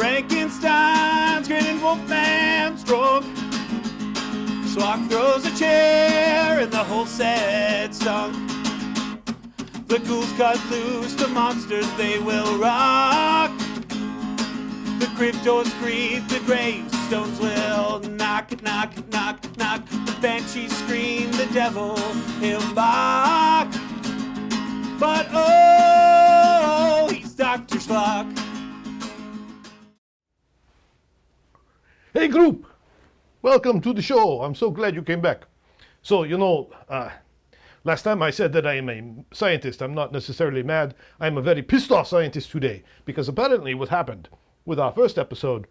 Frankenstein's grinning Wolfman stroke. Schlock throws a chair and the whole set stunk. The ghouls cut loose, the monsters they will rock. The crypt doors creak, the gravestones will knock, knock, knock, knock. The banshees scream, the devil he'll mock. But oh, he's Dr. Schlock. Hey group, welcome to the show. I'm so glad you came back. So, last time I said that I am a scientist. I'm not necessarily mad. I'm a very pissed off scientist today because apparently what happened with our first episode,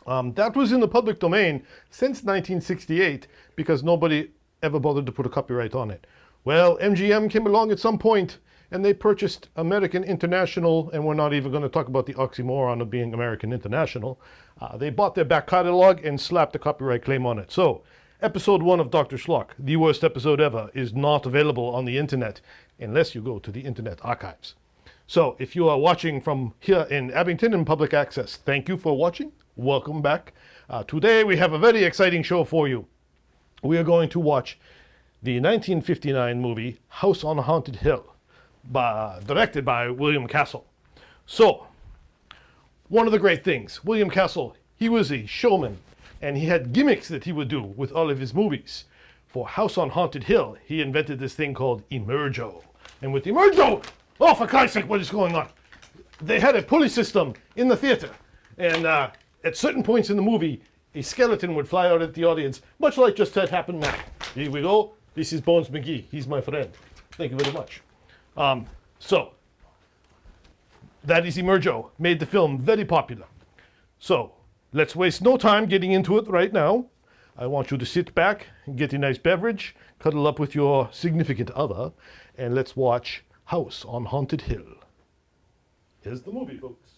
that was in the public domain since 1968 because nobody ever bothered to put a copyright on it. Well, MGM came along at some point and they purchased American International, and we're not even going to talk about the oxymoron of being American International. They bought their back catalog and slapped a copyright claim on it. So, episode 1 of Dr. Schlock, the worst episode ever, is not available on the internet unless you go to the Internet Archives. So, if you are watching from here in Abington in public access, thank you for watching. Welcome back. Today we have a very exciting show for you. We are going to watch the 1959 movie House on Haunted Hill, directed by William Castle. So, one of the great things, William Castle, he was a showman, and he had gimmicks that he would do with all of his movies. For House on Haunted Hill, he invented this thing called Emergo. And with Emergo, oh, for Christ's sake, what is going on? They had a pulley system in the theater, and at certain points in the movie, a skeleton would fly out at the audience, much like just that happened now. Here we go. This is Bones McGee. He's my friend. Thank you very much. So, that is Emergo, made the film very popular. So, let's waste no time getting into it right now. I want you to sit back and get a nice beverage, cuddle up with your significant other, and let's watch House on Haunted Hill. Here's the movie, folks.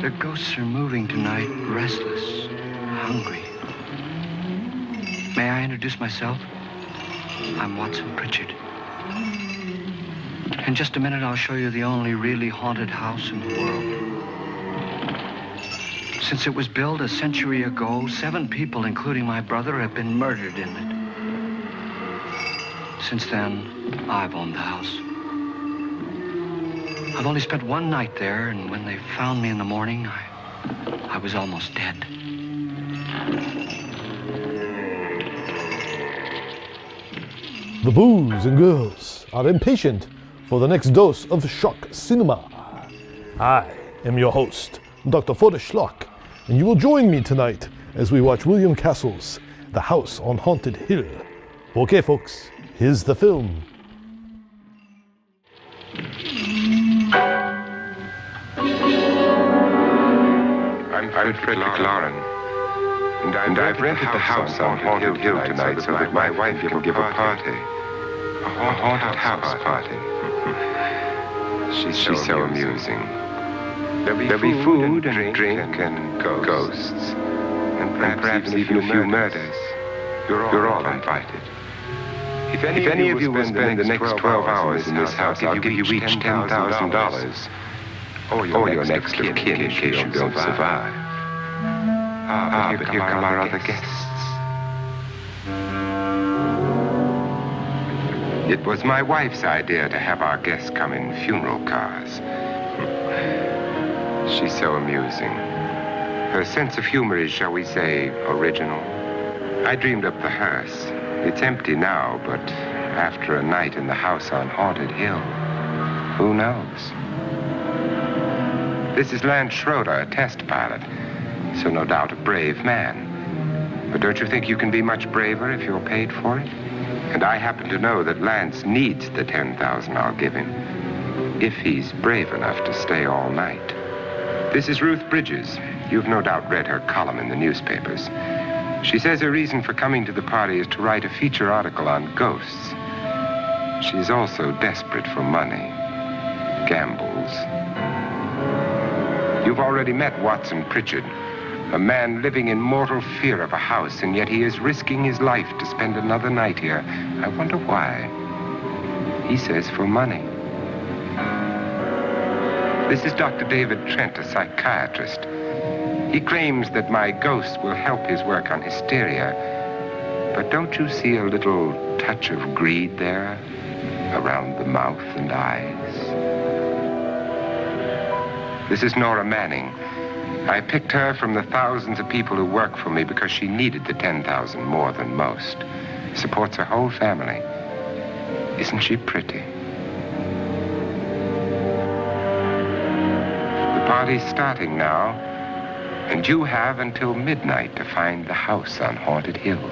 The ghosts are moving tonight, restless, hungry. May I introduce myself? I'm Watson Pritchard. In just a minute, I'll show you the only really haunted house in the world. Since it was built a century ago, 7 people, including my brother, have been murdered in it. Since then, I've owned the house. I've only spent one night there, and when they found me in the morning, I was almost dead. The boys and girls are impatient for the next dose of shock cinema. I am your host, Dr. Schlock, and you will join me tonight as we watch William Castle's The House on Haunted Hill. Okay, folks, here's the film. I'm Frederick Lauren, and I've rented the house on Haunted Hill tonight so that my wife can give a party. A haunted house party. She's so amusing. There'll be food and drink and ghosts, and perhaps even a few murders. You're all invited. If any of you will spend the next 12 hours in this house, I'll give you each $10,000. Or your next of kin in case you don't survive. But here come our other guests. It was my wife's idea to have our guests come in funeral cars. She's so amusing. Her sense of humor is, shall we say, original. I dreamed up the hearse. It's empty now, but after a night in the house on Haunted Hill, who knows? This is Lance Schroeder, a test pilot, so no doubt a brave man. But don't you think you can be much braver if you're paid for it? And I happen to know that Lance needs the $10,000 I'll give him, if he's brave enough to stay all night. This is Ruth Bridges. You've no doubt read her column in the newspapers. She says her reason for coming to the party is to write a feature article on ghosts. She's also desperate for money. Gambles. You've already met Watson Pritchard, a man living in mortal fear of a house, and yet he is risking his life to spend another night here. I wonder why. He says for money. This is Dr. David Trent, a psychiatrist. He claims that my ghost will help his work on hysteria. But don't you see a little touch of greed there? Around the mouth and eyes. This is Nora Manning. I picked her from the thousands of people who work for me because she needed the 10,000 more than most. Supports her whole family. Isn't she pretty? The party's starting now, and you have until midnight to find the house on Haunted Hill.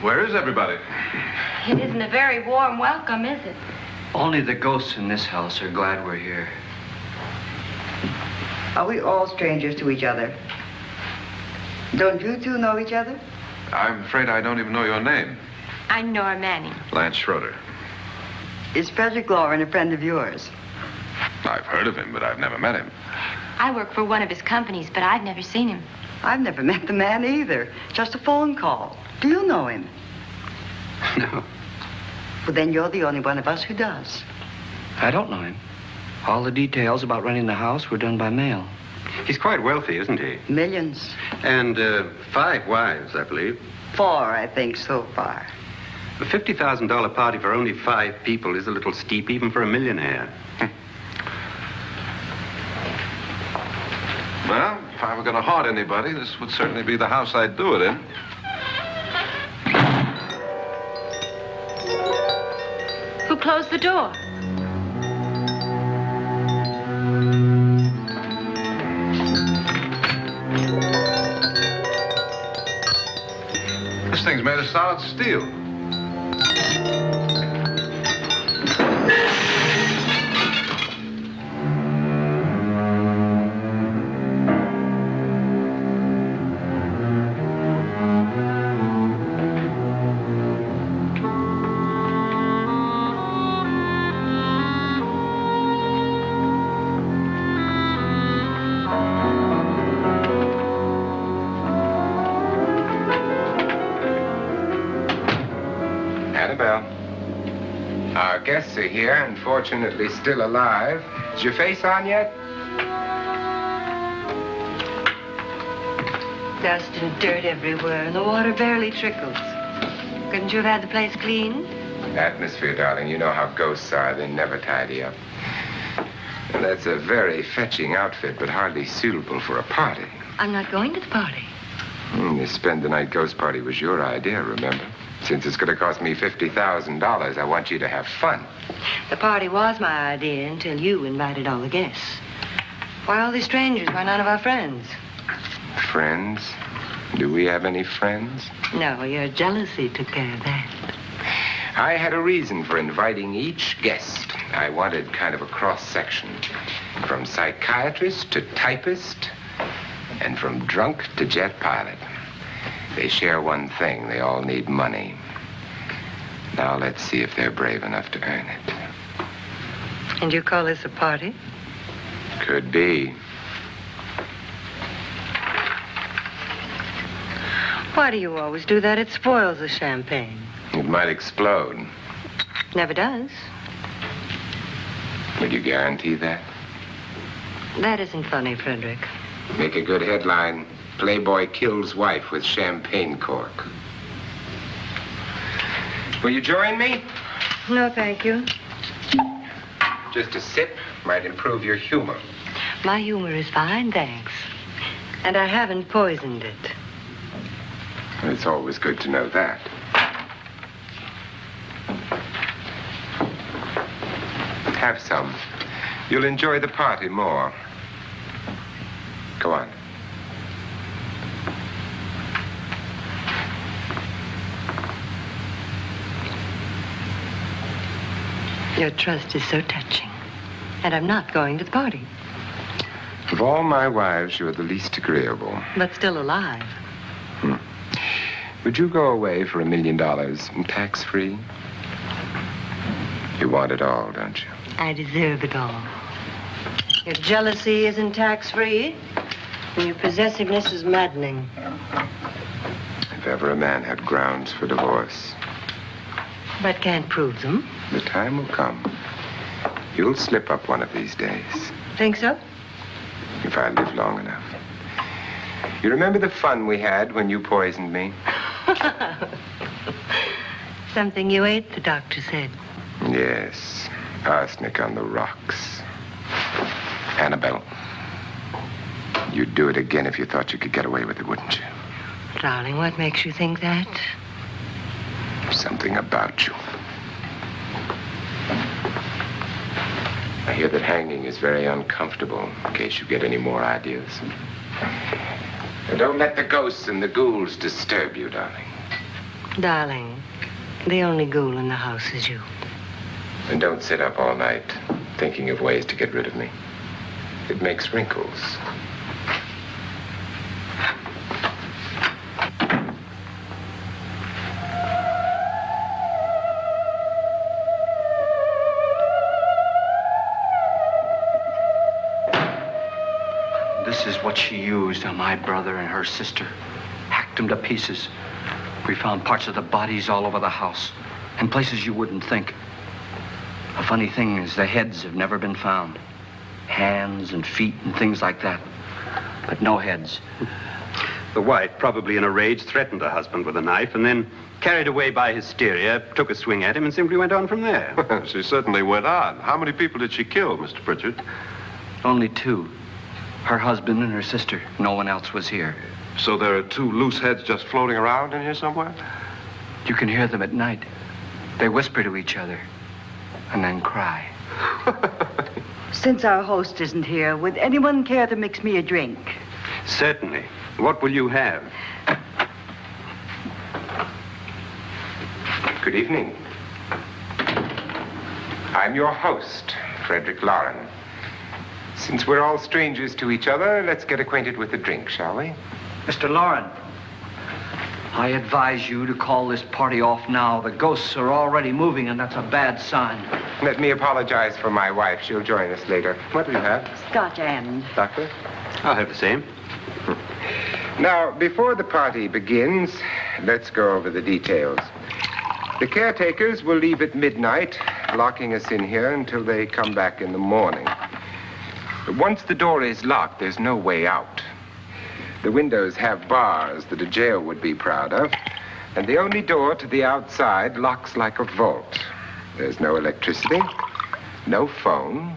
Where is everybody? It isn't a very warm welcome, is it? Only the ghosts in this house are glad we're here. Are we all strangers to each other? Don't you two know each other? I'm afraid I don't even know your name. I'm Nora Manning. Lance Schroeder. Is Frederick Lauren a friend of yours? I've heard of him, but I've never met him. I work for one of his companies, but I've never seen him. I've never met the man either. Just a phone call. Do you know him? No, Well, then you're the only one of us who does. I don't know him. All the details about renting the house were done by mail. He's quite wealthy, isn't he? Millions. And 5 wives, I believe. 4, I think, so far. A $50,000 party for only 5 people is a little steep, even for a millionaire. Well, if I were going to haunt anybody, this would certainly be the house I'd do it in. Who closed the door? made of solid steel. Annabelle, our guests are here, unfortunately still alive. Is your face on yet? Dust and dirt everywhere, and the water barely trickles. Couldn't you have had the place cleaned? Atmosphere, darling. You know how ghosts are. They never tidy up. And that's a very fetching outfit, but hardly suitable for a party. I'm not going to the party. The spend-the-night ghost party was your idea, remember? Since it's going to cost me $50,000, I want you to have fun. The party was my idea until you invited all the guests. Why all these strangers? Why none of our friends? Friends? Do we have any friends? No, your jealousy took care of that. I had a reason for inviting each guest. I wanted kind of a cross-section. From psychiatrist to typist, and from drunk to jet pilot. They share one thing. They all need money. Now let's see if they're brave enough to earn it. And you call this a party? Could be. Why do you always do that? It spoils the champagne. It might explode. Never does. Would you guarantee that? That isn't funny, Frederick. Make a good headline. Playboy kills wife with champagne cork. Will you join me? No, thank you. Just a sip might improve your humor. My humor is fine, thanks. And I haven't poisoned it. It's always good to know that. Have some. You'll enjoy the party more. Go on. Your trust is so touching. And I'm not going to the party. Of all my wives, you're the least agreeable. But still alive. Would you go away for $1 million tax-free? You want it all, don't you? I deserve it all. Your jealousy isn't tax-free, and your possessiveness is maddening. If ever a man had grounds for divorce. But can't prove them. The time will come. You'll slip up one of these days. Think so? If I live long enough. You remember the fun we had when you poisoned me? Something you ate, the doctor said. Yes. Arsenic on the rocks. Annabelle, you'd do it again if you thought you could get away with it, wouldn't you? Darling, what makes you think that? Something about you. I hear that hanging is very uncomfortable, in case you get any more ideas. And don't let the ghosts and the ghouls disturb you, darling. Darling, the only ghoul in the house is you. And don't sit up all night thinking of ways to get rid of me. It makes wrinkles. This is what she used on my brother and her sister. Hacked them to pieces. We found parts of the bodies all over the house, and places you wouldn't think. The funny thing is the heads have never been found. Hands and feet and things like that. But no heads. The wife, probably in a rage, threatened her husband with a knife and then, carried away by hysteria, took a swing at him and simply went on from there. She certainly went on. How many people did she kill, Mr. Pritchard? Only two. Her husband and her sister. No one else was here. So there are two loose heads just floating around in here somewhere? You can hear them at night. They whisper to each other and then cry. Since our host isn't here, would anyone care to mix me a drink? Certainly. What will you have? Good evening. I'm your host, Frederick Lauren. Since we're all strangers to each other, let's get acquainted with a drink, shall we? Mr. Lauren, I advise you to call this party off now. The ghosts are already moving, and that's a bad sign. Let me apologize for my wife. She'll join us later. What do you have? Scotch and. Doctor? I'll have the same. Now, before the party begins, let's go over the details. The caretakers will leave at midnight, locking us in here until they come back in the morning. Once the door is locked, there's no way out. The windows have bars that a jail would be proud of, and the only door to the outside locks like a vault. There's no electricity, no phone,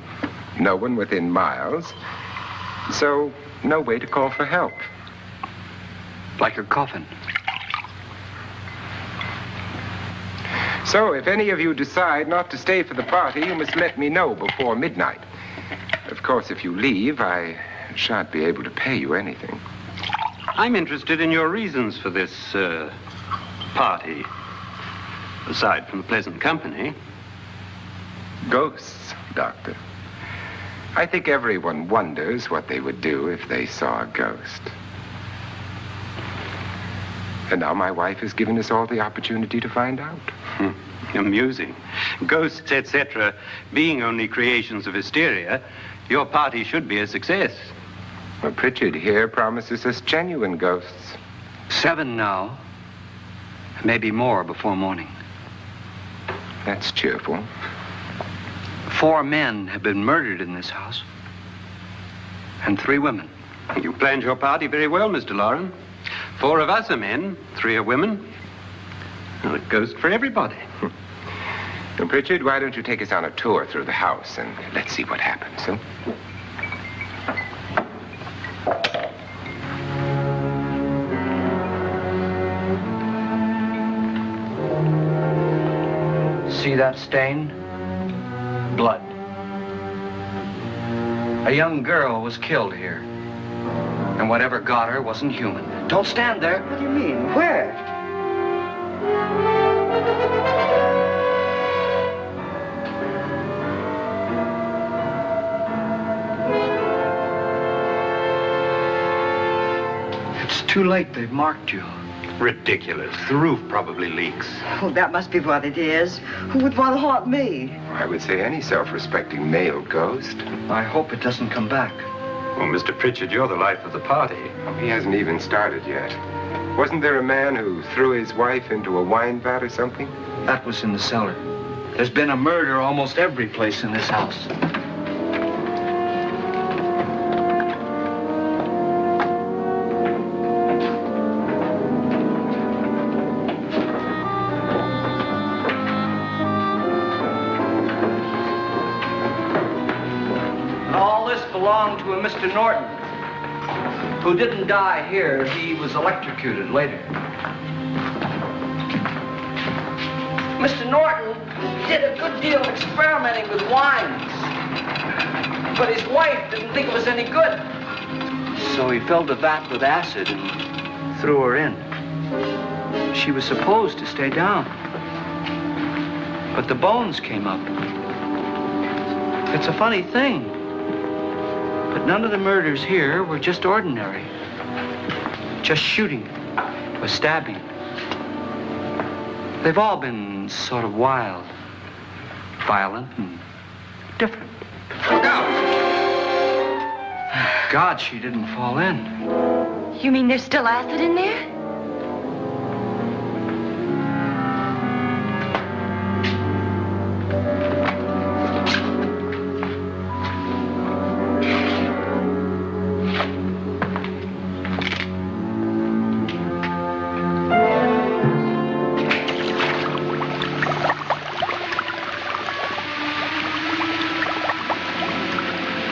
no one within miles, so no way to call for help. Like a coffin. So if any of you decide not to stay for the party, you must let me know before midnight. Of course, if you leave, I shan't be able to pay you anything. I'm interested in your reasons for this, party. Aside from the pleasant company. Ghosts, Doctor. I think everyone wonders what they would do if they saw a ghost. And now my wife has given us all the opportunity to find out. Amusing. Ghosts, etc., being only creations of hysteria, your party should be a success. Well, Pritchard here promises us genuine ghosts. 7 now. Maybe more before morning. That's cheerful. 4 men have been murdered in this house. And 3 women. You planned your party very well, Mr. Lauren. 4 of us are men, 3 are women. Well, a ghost for everybody. Now, Pritchard, why don't you take us on a tour through the house and let's see what happens, huh? See that stain? Blood. A young girl was killed here. And whatever got her wasn't human. Don't stand there. What do you mean? Where? It's too late. They've marked you. Ridiculous. The roof probably leaks. Oh, that must be what it is. Who would want to haunt me? I would say any self-respecting male ghost. I hope it doesn't come back. Well, Mr. Pritchard, you're the life of the party. Oh, he hasn't even started yet. Wasn't there a man who threw his wife into a wine vat or something? That was in the cellar. There's been a murder almost every place in this house. And all this belonged to a Mr. Norton, who didn't die here. He was electrocuted later. Mr. Norton did a good deal of experimenting with wines, but his wife didn't think it was any good. So he filled the vat with acid and threw her in. She was supposed to stay down, but the bones came up. It's a funny thing, but none of the murders here were just ordinary. Just shooting or stabbing. They've all been sort of wild, violent, and different. Look out! God, she didn't fall in. You mean there's still acid in there?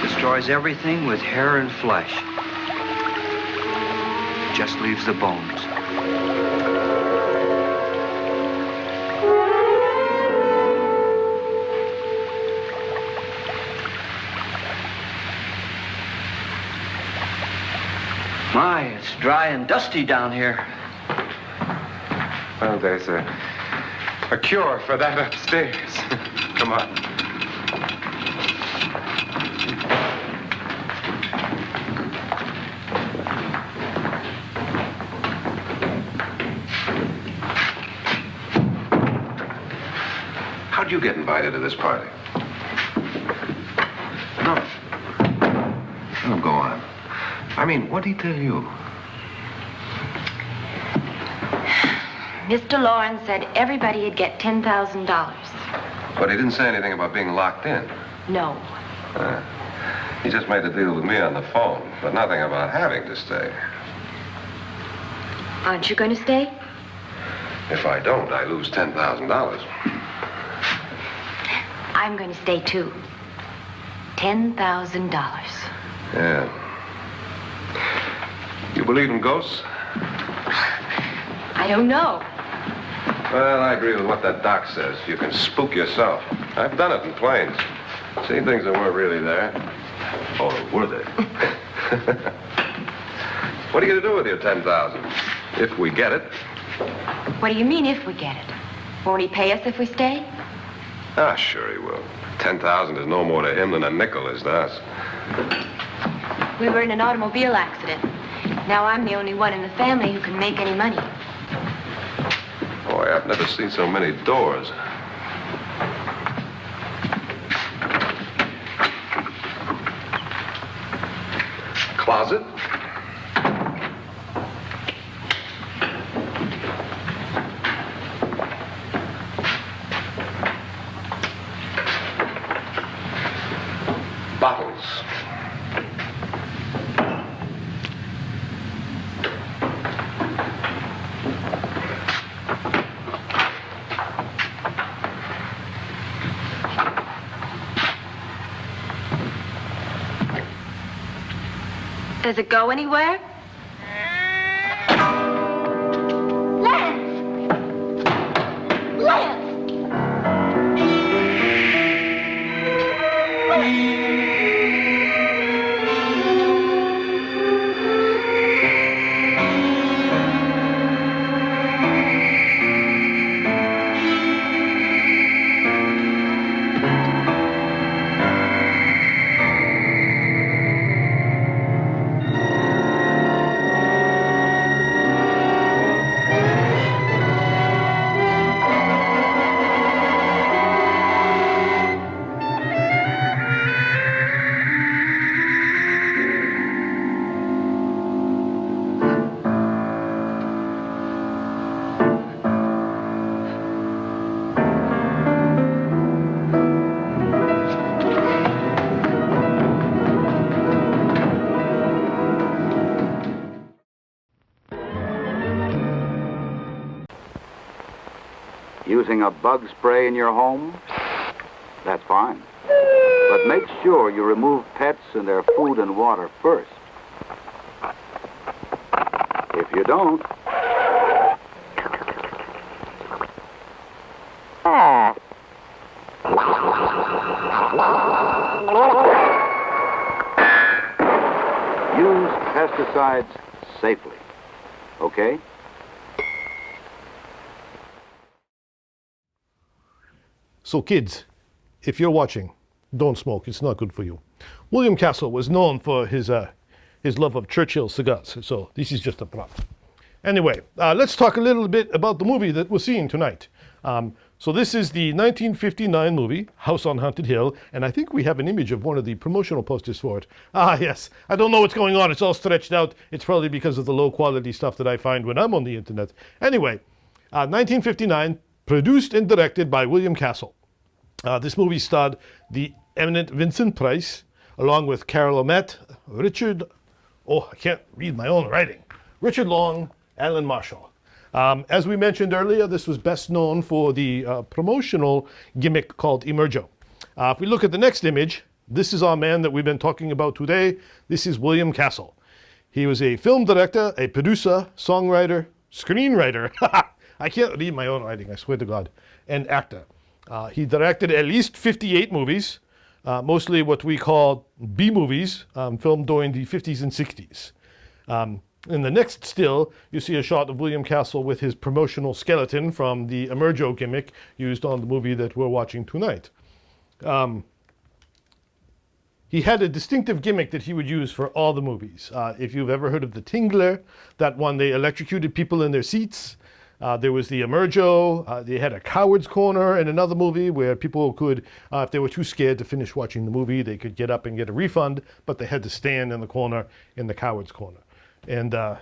Destroys everything with hair and flesh. Just leaves the bones. My, it's dry and dusty down here. Well, there's a cure for that upstairs. Come on. How'd you get invited to this party? No. Oh, go on. I mean, what did he tell you? Mr. Lawrence said everybody'd get $10,000. But he didn't say anything about being locked in. No. He just made the deal with me on the phone, but nothing about having to stay. Aren't you going to stay? If I don't, I lose $10,000. I'm going to stay too. $10,000. Yeah. You believe in ghosts? I don't know. Well, I agree with what that doc says. You can spook yourself. I've done it in planes. Seen things that weren't really there. Or were they? What are you going to do with your $10,000? If we get it. What do you mean, if we get it? Won't he pay us if we stay? Ah, sure he will. 10,000 is no more to him than a nickel is to us. We were in an automobile accident. Now I'm the only one in the family who can make any money. Boy, I've never seen so many doors. Closet? Bottles. Does it go anywhere? Lance! Lance! Using a bug spray in your home? That's fine. But make sure you remove pets and their food and water first. If you don't... Use pesticides safely. Okay? So kids, if you're watching, don't smoke. It's not good for you. William Castle was known for his love of Churchill cigars. So this is just a prop. Anyway, let's talk a little bit about the movie that we're seeing tonight. So this is the 1959 movie, House on Haunted Hill, and I think we have an image of one of the promotional posters for it. Ah, yes. I don't know what's going on. It's all stretched out. It's probably because of the low quality stuff that I find when I'm on the internet. Anyway, 1959, produced and directed by William Castle. This movie starred the eminent Vincent Price, along with Carol O'Met, Richard Long, Alan Marshall. As we mentioned earlier, this was best known for the promotional gimmick called Emergo. If we look at the next image, this is our man that we've been talking about today. This is William Castle. He was a film director, a producer, songwriter, screenwriter. I can't read my own writing, I swear to God, and actor. He directed at least 58 movies, mostly what we call B-movies, filmed during the 50s and 60s. In the next still, you see a shot of William Castle with his promotional skeleton from the Emerjo gimmick used on the movie that we're watching tonight. He had a distinctive gimmick that he would use for all the movies. If you've ever heard of the Tingler, that one, they electrocuted people in their seats. There was the Emerjo. They had a Coward's Corner in another movie where people could, if they were too scared to finish watching the movie, they could get up and get a refund, but they had to stand in the corner in the Coward's Corner. And, oh,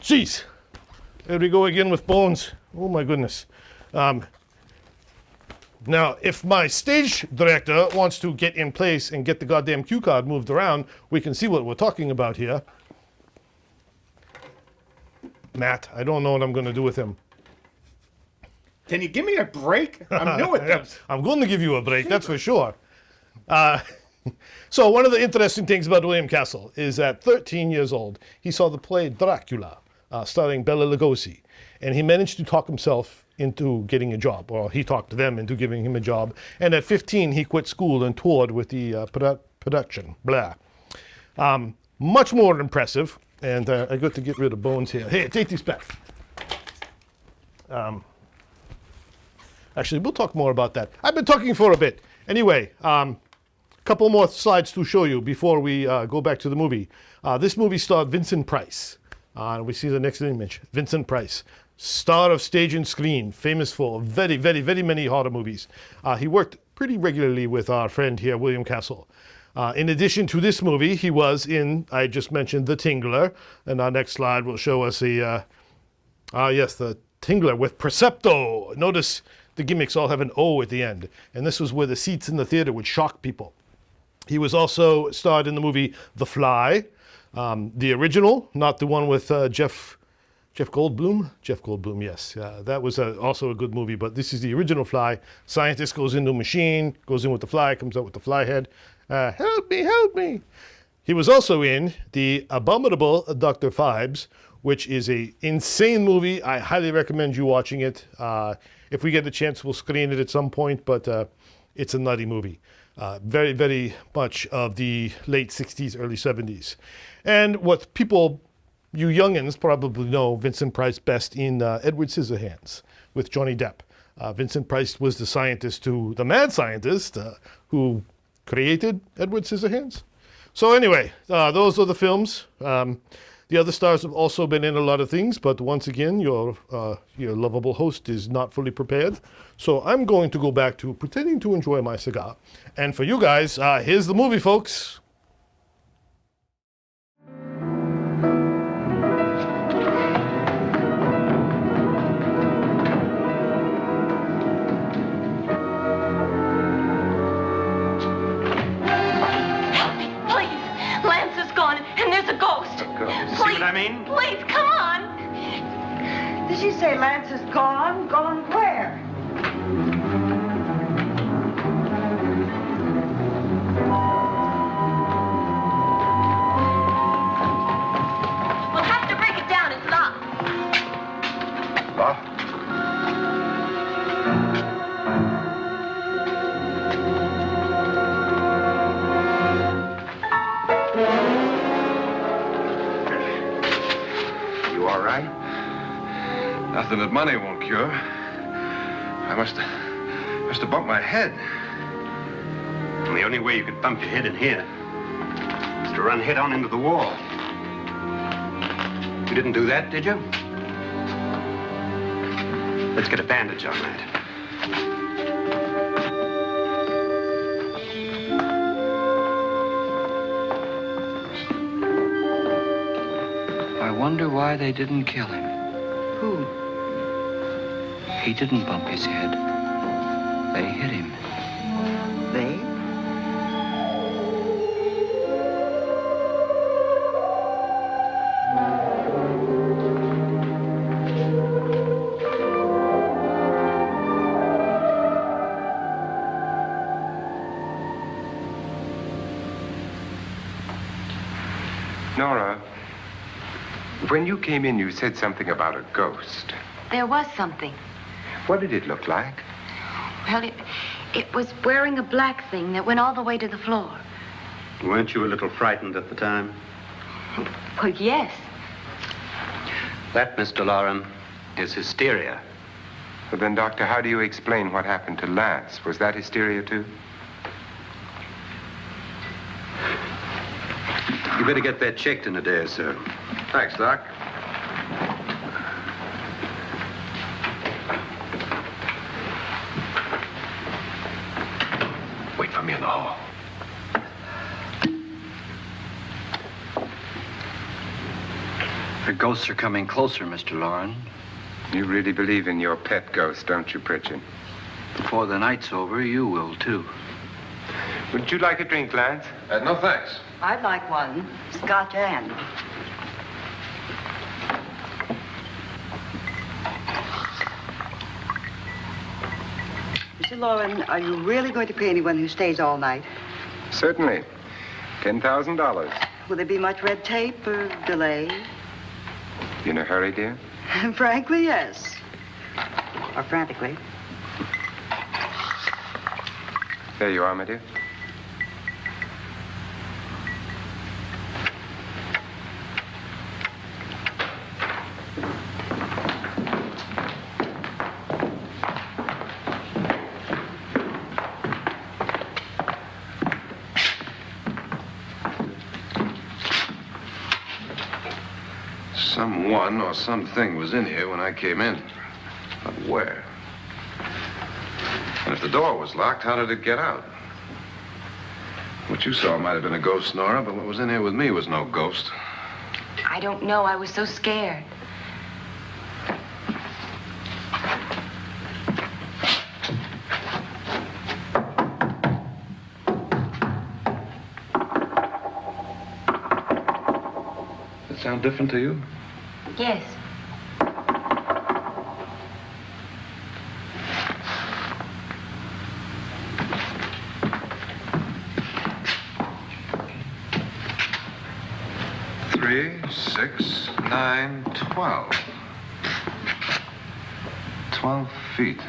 jeez. There we go again with Bones. Oh, my goodness. Now, if my stage director wants to get in place and get the goddamn cue card moved around, we can see what we're talking about here. Matt, I don't know what I'm going to do with him. Can you give me a break? I'm new at this. I'm going to give you a break, that's for sure. So one of the interesting things about William Castle is at 13 years old, he saw the play Dracula, starring Bela Lugosi, and he managed to talk himself into getting a job, or he talked them into giving him a job. And at 15, he quit school and toured with the production. Blah. Much more impressive, and I got to get rid of Bones here. Hey, take these back. Actually, we'll talk more about that. I've been talking for a bit. Anyway, couple more slides to show you before we go back to the movie. This movie starred Vincent Price. We see the next image. Vincent Price, star of stage and screen, famous for very, very, very many horror movies. He worked pretty regularly with our friend here, William Castle. In addition to this movie, he was in, I just mentioned, The Tingler. And our next slide will show us the Tingler with Percepto. Notice the gimmicks all have an O at the end. And this was where the seats in the theater would shock people. He was also starred in the movie The Fly, the original, not the one with Jeff Goldblum? Jeff Goldblum, yes. That was also a good movie, but this is the original Fly. Scientist goes into a machine, goes in with the fly, comes out with the fly head. Help me, help me. He was also in the abominable Dr. Phibes, which is an insane movie. I highly recommend you watching it. If we get the chance, we'll screen it at some point, but it's a nutty movie. Very, very much of the late 60s, early 70s. And what people, you youngins probably know Vincent Price best in Edward Scissorhands with Johnny Depp. Vincent Price was the scientist the mad scientist who created Edward Scissorhands. So anyway, those are the films. The other stars have also been in a lot of things, but once again, your lovable host is not fully prepared. So I'm going to go back to pretending to enjoy my cigar. And for you guys, here's the movie, folks. See what I mean? Please, come on. Did she say Lance is gone? Gone where? We'll have to break it down. It's locked. Locked? All right? Nothing that money won't cure. I must have bumped my head. And the only way you could bump your head in here is to run head on into the wall. You didn't do that, did you? Let's get a bandage on that. I wonder why they didn't kill him. Who? He didn't bump his head. They hit him. They? Nora, when you came in, you said something about a ghost. There was something. What did it look like? Well, it was wearing a black thing that went all the way to the floor. Weren't you a little frightened at the time? Well, yes. That, Mr. Loren, is hysteria. Well, then, Doctor, how do you explain what happened to Lance? Was that hysteria, too? You better get that checked in a day or so. Thanks, Doc. Wait for me in the hall. The ghosts are coming closer, Mr. Loren. You really believe in your pet ghost, don't you, Pritchard? Before the night's over, you will, too. Would you like a drink, Lance? No, thanks. I'd like one. Scotch and. Mr. Loren, are you really going to pay anyone who stays all night? Certainly. $10,000. Will there be much red tape or delay? You in a hurry, dear? Frankly, yes. Or frantically. There you are, my dear. Someone or something was in here when I came in. But where? And if the door was locked, how did it get out? What you saw might have been a ghost, Nora, but what was in here with me was no ghost. I don't know. I was so scared. Does it sound different to you? Yes. Three, 6, 9, 12. 12 feet.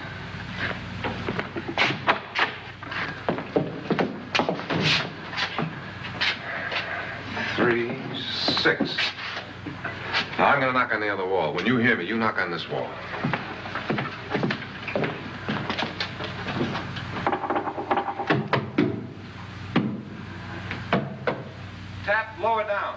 Three, 6. Now, I'm going to knock on the other wall. When you hear me, you knock on this wall. Tap lower down.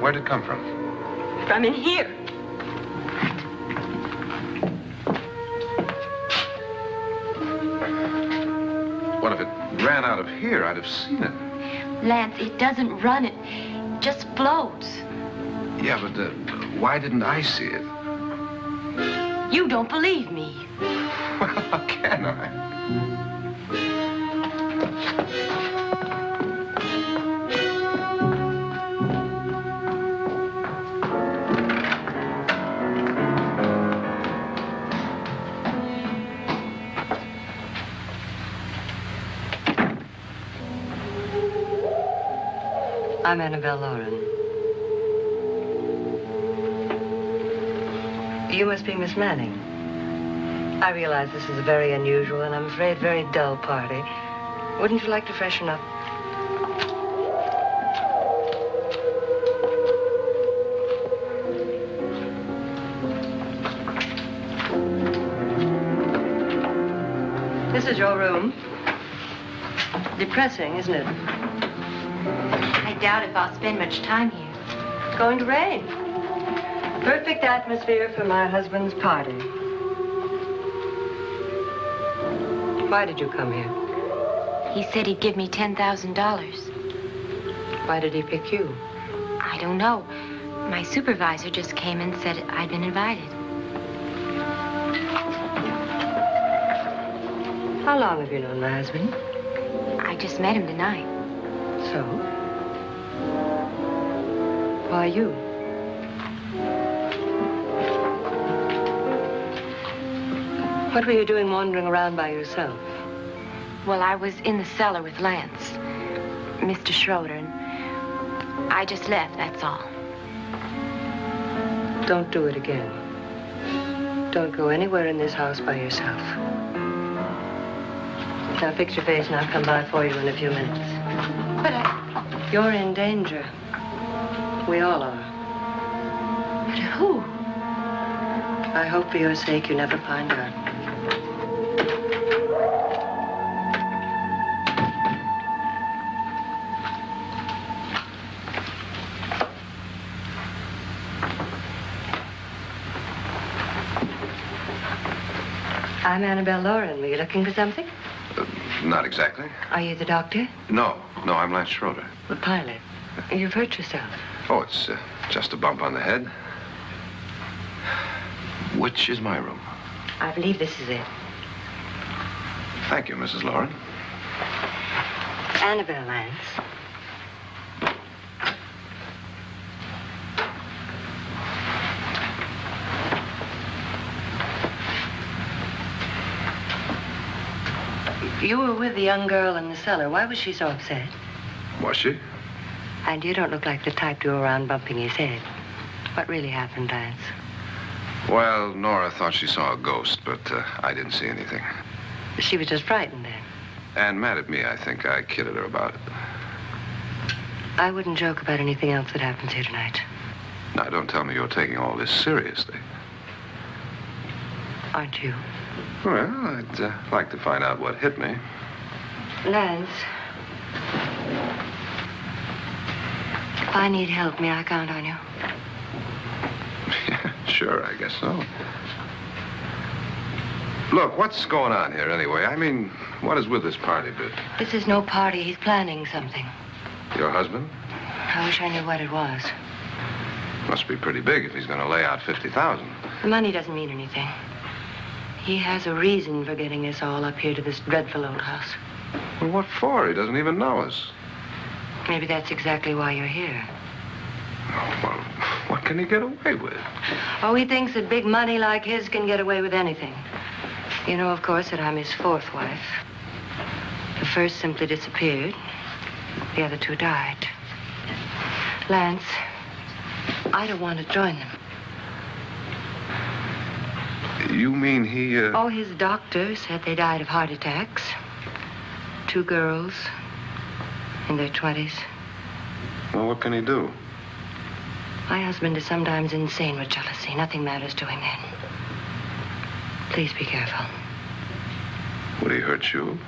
Where'd it come from? From in here. What if it ran out of here? I'd have seen it. Lance, it doesn't run. It just floats. Yeah, but why didn't I see it? You don't believe me. Well, how can I? I'm Annabelle Loren. You must be Miss Manning. I realize this is a very unusual and I'm afraid very dull party. Wouldn't you like to freshen up? This is your room. Depressing, isn't it? I doubt if I'll spend much time here. It's going to rain. Perfect atmosphere for my husband's party. Why did you come here? He said he'd give me $10,000. Why did he pick you? I don't know. My supervisor just came and said I'd been invited. How long have you known my husband? I just met him tonight. So? Why you? What were you doing wandering around by yourself? Well, I was in the cellar with Lance, Mr. Schroeder, and I just left, that's all. Don't do it again. Don't go anywhere in this house by yourself. Now fix your face and I'll come by for you in a few minutes. But You're in danger. We all are. But who? I hope for your sake you never find out. I'm Annabelle Lauren. Were you looking for something? Not exactly. Are you the doctor? No, I'm Lance Schroeder. The pilot. You've hurt yourself. Oh, it's just a bump on the head. Which is my room? I believe this is it. Thank you, Mrs. Lauren. Annabelle Lance. You were with the young girl in the cellar. Why was she so upset? Was she? And you don't look like the type to go around bumping his head. What really happened, Lance? Well, Nora thought she saw a ghost, but I didn't see anything. She was just frightened then. And mad at me, I think. I kidded her about it. I wouldn't joke about anything else that happens here tonight. Now, don't tell me you're taking all this seriously. Aren't you? Well, I'd like to find out what hit me. Lance. If I need help, may I count on you? Yeah, sure, I guess so. Look, what's going on here anyway? I mean, what is with this party bit? This is no party. He's planning something. Your husband? I wish I knew what it was. Must be pretty big if he's going to lay out 50,000. The money doesn't mean anything. He has a reason for getting us all up here to this dreadful old house. Well, what for? He doesn't even know us. Maybe that's exactly why you're here. Oh, well, what can he get away with? Oh, he thinks that big money like his can get away with anything. You know, of course, that I'm his fourth wife. The first simply disappeared. The other two died. Lance, I don't want to join them. You mean he, Oh, his doctor said they died of heart attacks. 2 girls in their 20s. Well, what can he do? My husband is sometimes insane with jealousy. Nothing matters to him then. Please be careful. Would he hurt you?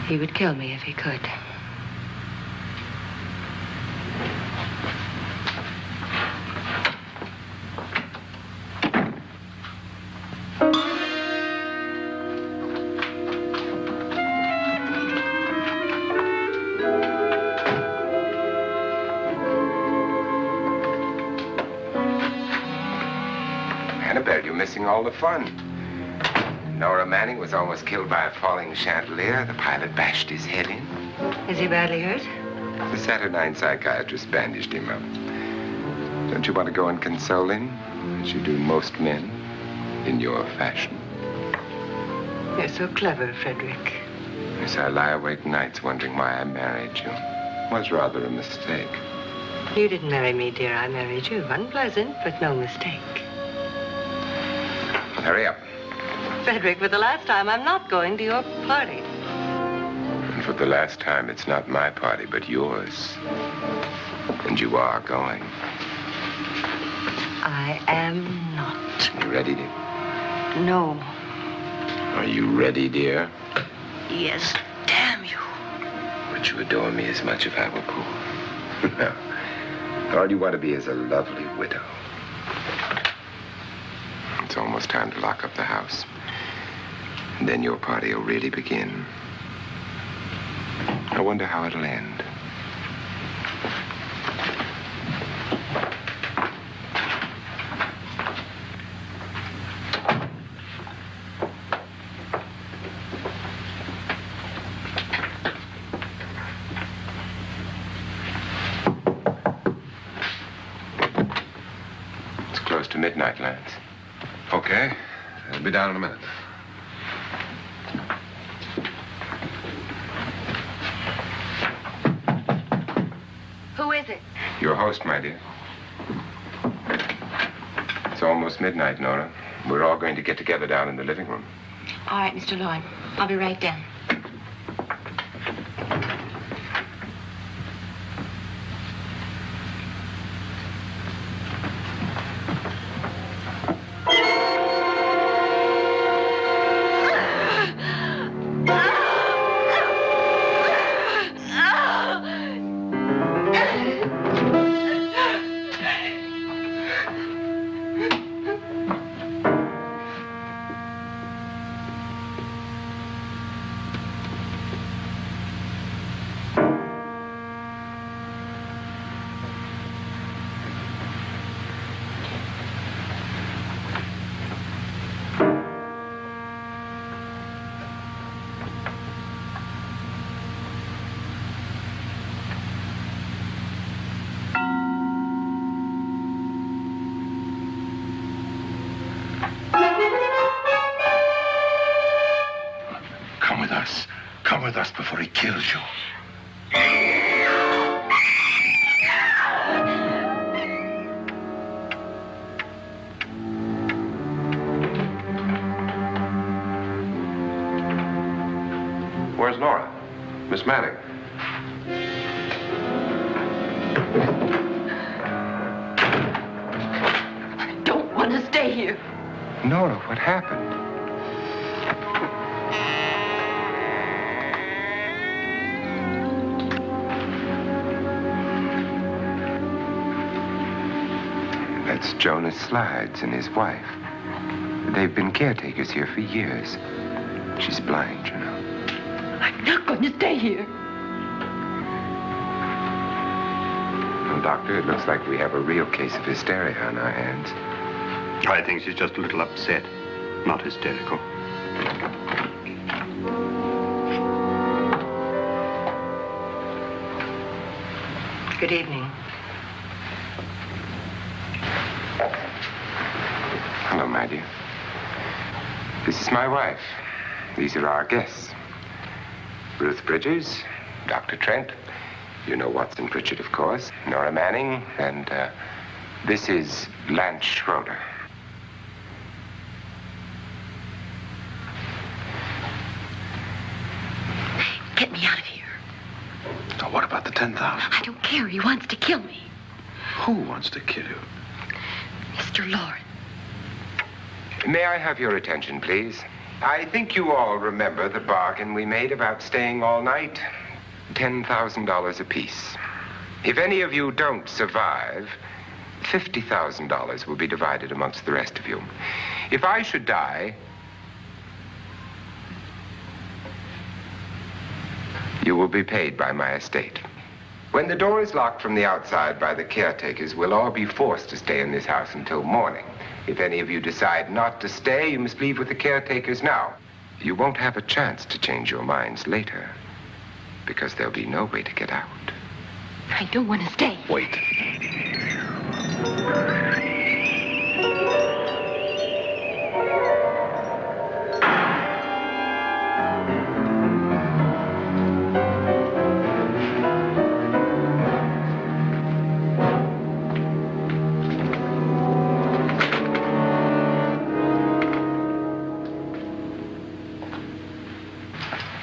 He would kill me if he could. Annabelle, you're missing all the fun. Nora Manning was almost killed by a falling chandelier. The pilot bashed his head in. Is he badly hurt? The Saturnine psychiatrist bandaged him up. Don't you want to go and console him, as you do most men, in your fashion? You're so clever, Frederick. Yes, I lie awake nights wondering why I married you. It was rather a mistake. You didn't marry me, dear. I married you. Unpleasant, but no mistake. Hurry up. Frederick, for the last time, I'm not going to your party. And for the last time, it's not my party, but yours. And you are going. I am not. You ready, dear? No. Are you ready, dear? Yes, damn you. Would you adore me as much if I were poor? No. All you want to be is a lovely widow. It's almost time to lock up the house. And then your party will really begin. I wonder how it'll end. to midnight, Lance. Okay. I'll be down in a minute. Who is it? Your host, my dear. It's almost midnight, Nora. We're all going to get together down in the living room. All right, Mr. Lloyd. I'll be right down. Come with us before he kills you. Where's Nora? Miss Manning. I don't want to stay here. Nora, what happened? That's Jonas Slides and his wife. They've been caretakers here for years. She's blind, you know. I'm not going to stay here. Well, Doctor, it looks like we have a real case of hysteria on our hands. I think she's just a little upset, not hysterical. Good evening. Hello, my dear. This is my wife. These are our guests. Ruth Bridgers, Dr. Trent. You know Watson Pritchard, of course. Nora Manning, and this is Lance Schroeder. Get me out of here. Now, what about the 10,000? I don't care. He wants to kill me. Who wants to kill you? Mr. Lawrence. May I have your attention, please? I think you all remember the bargain we made about staying all night. $10,000 apiece. If any of you don't survive, $50,000 will be divided amongst the rest of you. If I should die, you will be paid by my estate. When the door is locked from the outside by the caretakers, we'll all be forced to stay in this house until morning. If any of you decide not to stay, you must leave with the caretakers now. You won't have a chance to change your minds later, because there'll be no way to get out. I don't want to stay. Wait.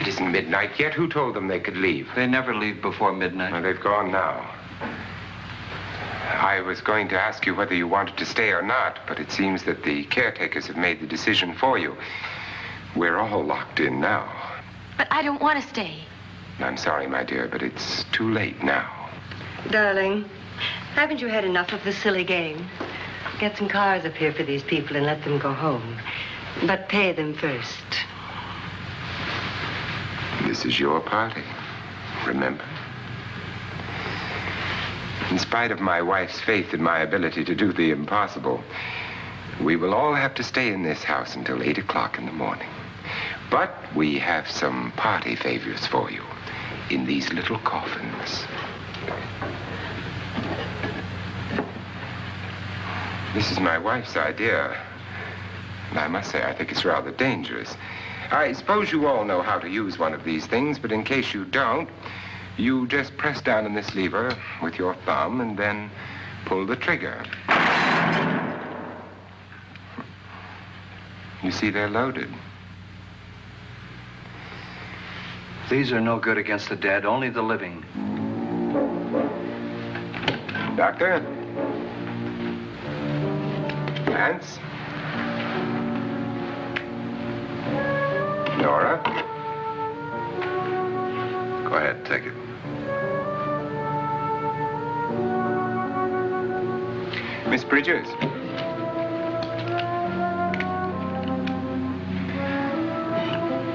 It isn't midnight yet. Who told them they could leave? They never leave before midnight. Well, they've gone now. I was going to ask you whether you wanted to stay or not, but it seems that the caretakers have made the decision for you. We're all locked in now. But I don't want to stay. I'm sorry, my dear, but it's too late now. Darling, haven't you had enough of the silly game? Get some cars up here for these people and let them go home. But pay them first. This is your party, remember? In spite of my wife's faith in my ability to do the impossible, we will all have to stay in this house until 8 o'clock in the morning. But we have some party favors for you in these little coffins. This is my wife's idea. And I must say, I think it's rather dangerous. I suppose you all know how to use one of these things, but in case you don't, you just press down on this lever with your thumb and then pull the trigger. You see, they're loaded. These are no good against the dead, only the living. Doctor? Lance? Nora? Go ahead, take it. Miss Bridges?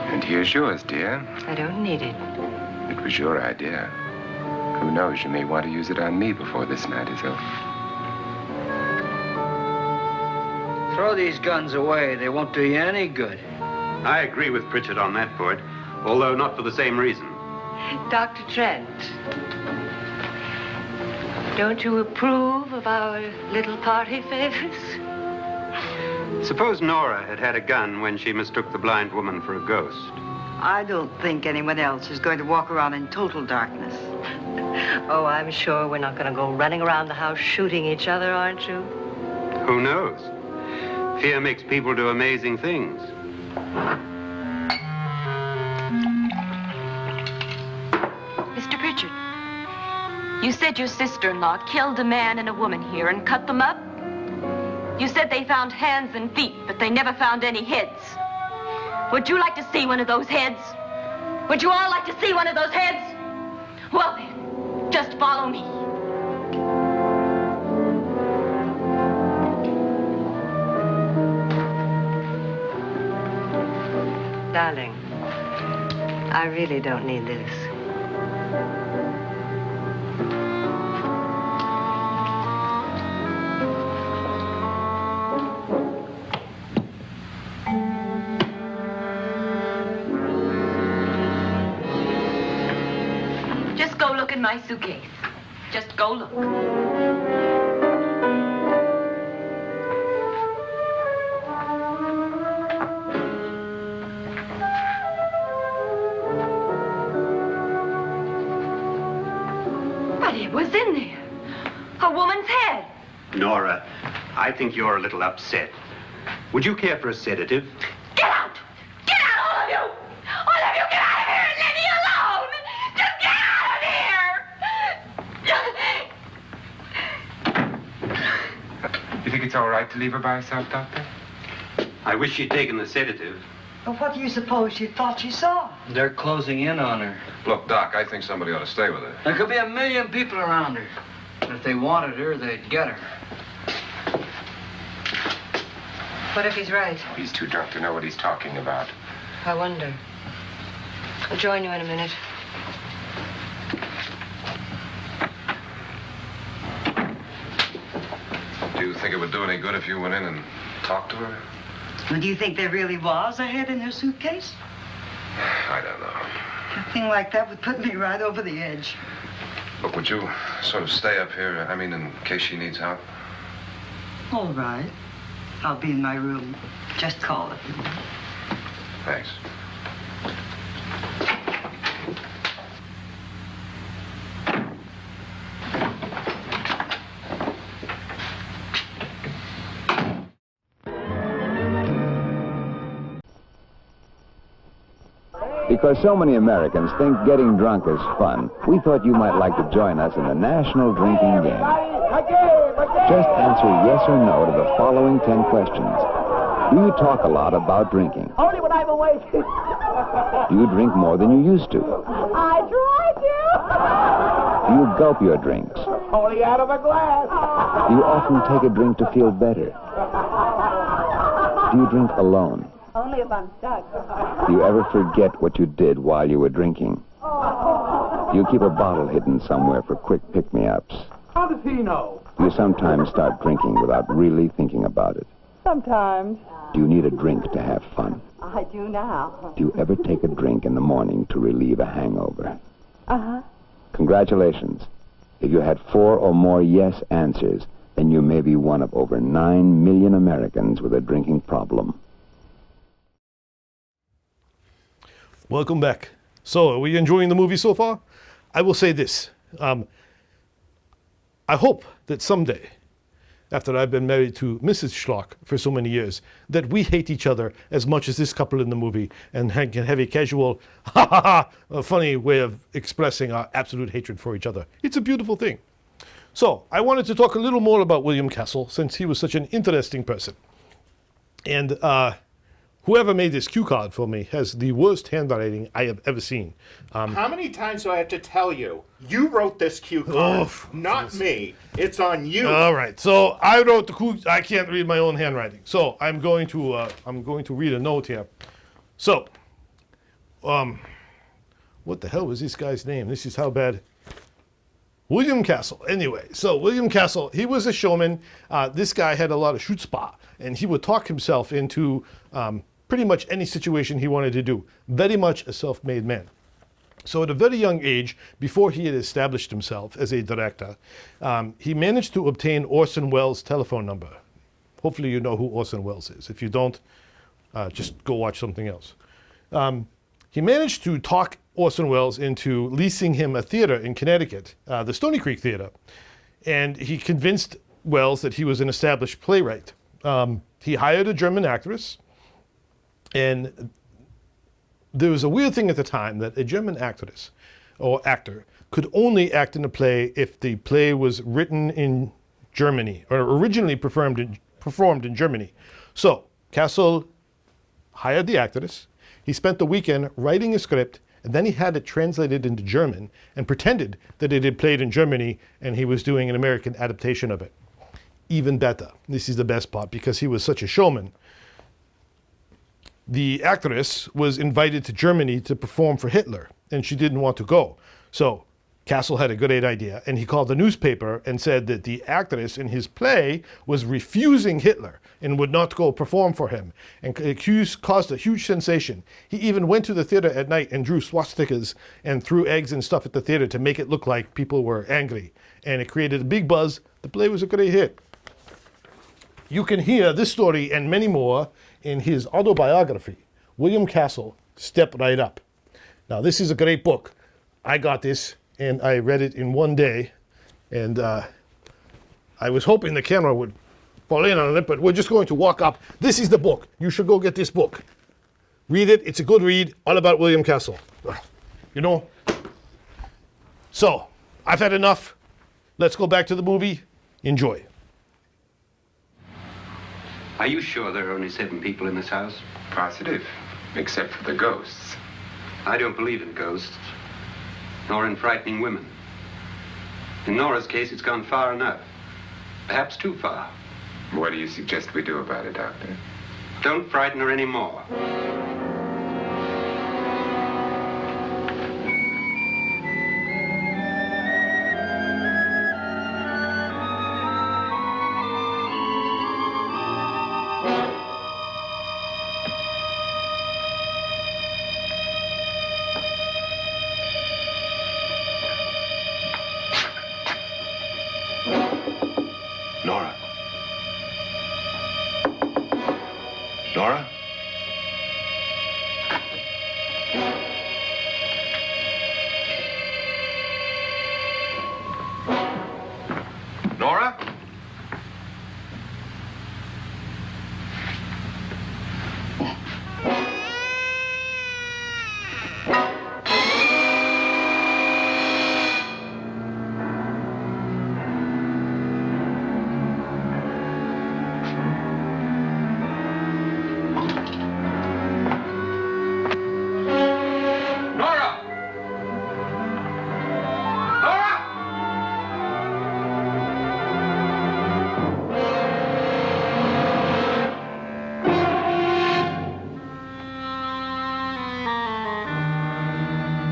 And here's yours, dear. I don't need it. It was your idea. Who knows, you may want to use it on me before this night is over. Throw these guns away. They won't do you any good. I agree with Pritchard on that point, although not for the same reason. Dr. Trent, don't you approve of our little party favors? Suppose Nora had had a gun when she mistook the blind woman for a ghost. I don't think anyone else is going to walk around in total darkness. Oh, I'm sure we're not going to go running around the house shooting each other, aren't you? Who knows? Fear makes people do amazing things. Mr. Pritchard, you said your sister-in-law killed a man and a woman here and cut them up? You said they found hands and feet, but they never found any heads. Would you like to see one of those heads? Would you all like to see one of those heads? Well then, just follow me. Darling, I really don't need this. Just go look in my suitcase. Just go look. But it was in there. A woman's head. Nora, I think you're a little upset. Would you care for a sedative? Get out! Get out, all of you! All of you, get out of here and leave me alone! Just get out of here! You think it's all right to leave her by herself, Doctor? I wish she'd taken the sedative. But what do you suppose she thought she saw? They're closing in on her. Look, Doc, I think somebody ought to stay with her. There could be 1 million people around her. And if they wanted her, they'd get her. What if he's right? He's too drunk to know what he's talking about. I wonder. I'll join you in a minute. Do you think it would do any good if you went in and talked to her? Well, do you think there really was a head in her suitcase? I don't know. A thing like that would put me right over the edge. Look, would you sort of stay up here, I mean, in case she needs help? All right. I'll be in my room. Just call it. Thanks. Because so many Americans think getting drunk is fun, we thought you might like to join us in the national drinking game. Just answer yes or no to the following 10 questions. Do you talk a lot about drinking? Only when I'm awake. Do you drink more than you used to? I try to. Do you gulp your drinks? Only out of a glass. Do you often take a drink to feel better? Do you drink alone? Only if I'm stuck. Do you ever forget what you did while you were drinking? Do you keep a bottle hidden somewhere for quick pick-me-ups? How does he know? Do you sometimes start drinking without really thinking about it? Sometimes. Do you need a drink to have fun? I do now. Do you ever take a drink in the morning to relieve a hangover? Uh-huh. Congratulations. If you had 4 or more yes answers, then you may be one of over 9 million Americans with a drinking problem. Welcome back. So, are we enjoying the movie so far? I will say this. I hope that someday, after I've been married to Mrs. Schlock for so many years, that we hate each other as much as this couple in the movie and can have a casual, a funny way of expressing our absolute hatred for each other. It's a beautiful thing. So, I wanted to talk a little more about William Castle, since he was such an interesting person. And whoever made this cue card for me has the worst handwriting I have ever seen. How many times do I have to tell you? You wrote this cue card, not me. It's on you. All right. So I wrote the cue. I can't read my own handwriting. So I'm going to read a note here. So, what the hell was this guy's name? This is how bad. William Castle. Anyway, so William Castle, he was a showman. This guy had a lot of chutzpah, and he would talk himself into pretty much any situation he wanted to do. Very much a self-made man. So at a very young age, before he had established himself as a director, he managed to obtain Orson Welles' telephone number. Hopefully you know who Orson Welles is. If you don't, just go watch something else. He managed to talk Orson Welles into leasing him a theater in Connecticut, the Stony Creek Theater. And he convinced Welles that he was an established playwright. He hired a German actress, and there was a weird thing at the time that a German actress or actor could only act in a play if the play was written in Germany or originally performed in Germany. So Castle hired the actress. He spent the weekend writing a script, and then he had it translated into German and pretended that it had played in Germany and he was doing an American adaptation of it. Even better. This is the best part because he was such a showman. The actress was invited to Germany to perform for Hitler, and she didn't want to go. So Castle had a great idea, and he called the newspaper and said that the actress in his play was refusing Hitler and would not go perform for him, and caused a huge sensation. He even went to the theater at night and drew swastikas and threw eggs and stuff at the theater to make it look like people were angry, and it created a big buzz. The play was a great hit. You can hear this story and many more in his autobiography, William Castle, Step Right Up. Now, this is a great book. I got this, and I read it in one day, and I was hoping the camera would fall in on it, but we're just going to walk up. This is the book. You should go get this book. Read it. It's a good read, all about William Castle. You know? So, I've had enough. Let's go back to the movie. Enjoy. Are you sure there are only 7 people in this house? Positive, except for the ghosts. I don't believe in ghosts, nor in frightening women. In Nora's case, it's gone far enough. Perhaps too far. What do you suggest we do about it, Doctor? Don't frighten her anymore. Nora? Nora? Nora?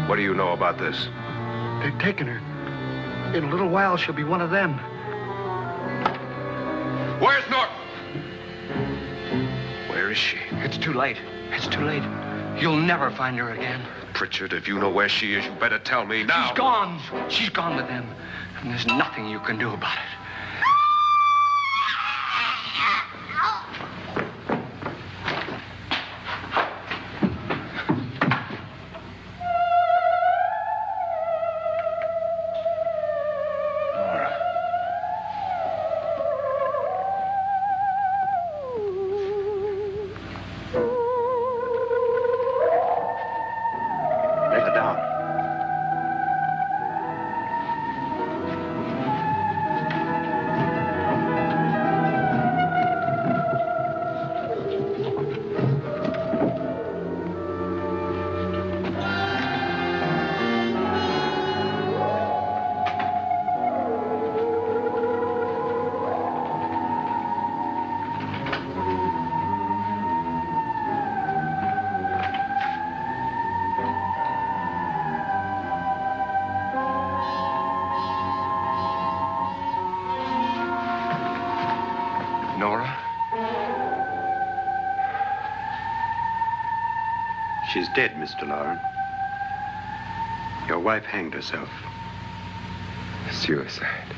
What do you know about this? They've taken her. In a little while, she'll be one of them. Where's Nora? Where is she? It's too late. It's too late. You'll never find her again. Pritchard, if you know where she is, you better tell me now. She's gone. She's gone with them. And there's nothing you can do about it. She's dead, Mr. Lauren. Your wife hanged herself. Suicide.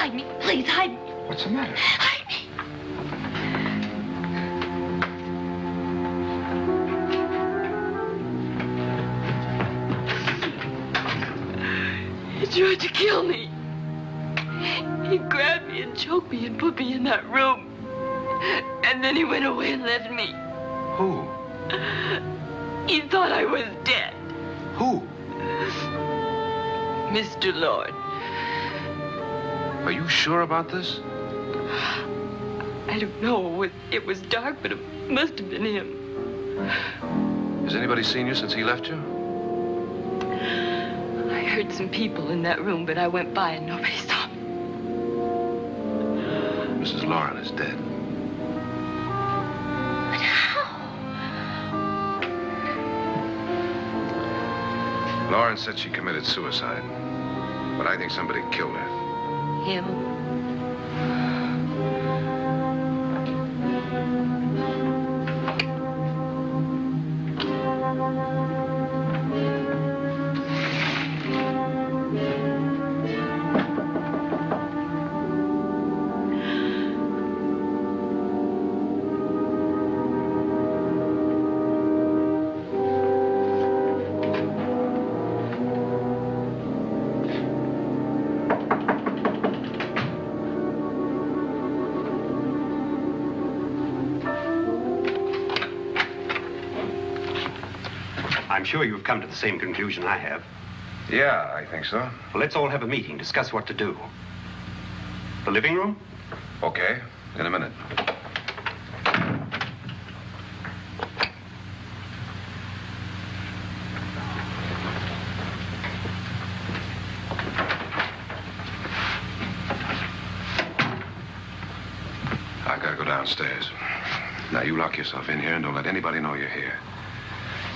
Hide me, please, hide me. What's the matter? Hide me. He tried to kill me. He grabbed me and choked me and put me in that room. And then he went away and left me. Who? He thought I was dead. Who? Mr. Lord. Are you sure about this? I don't know. It was dark, but it must have been him. Has anybody seen you since he left you? I heard some people in that room, but I went by and nobody saw me. Mrs. Lauren is dead. But how? Lauren said she committed suicide, but I think somebody killed her. Him? I'm sure you've come to the same conclusion I have. Yeah, I think so. Well, let's all have a meeting, discuss what to do. The living room? Okay, in a minute. I've got to go downstairs. Now, you lock yourself in here and don't let anybody know you're here.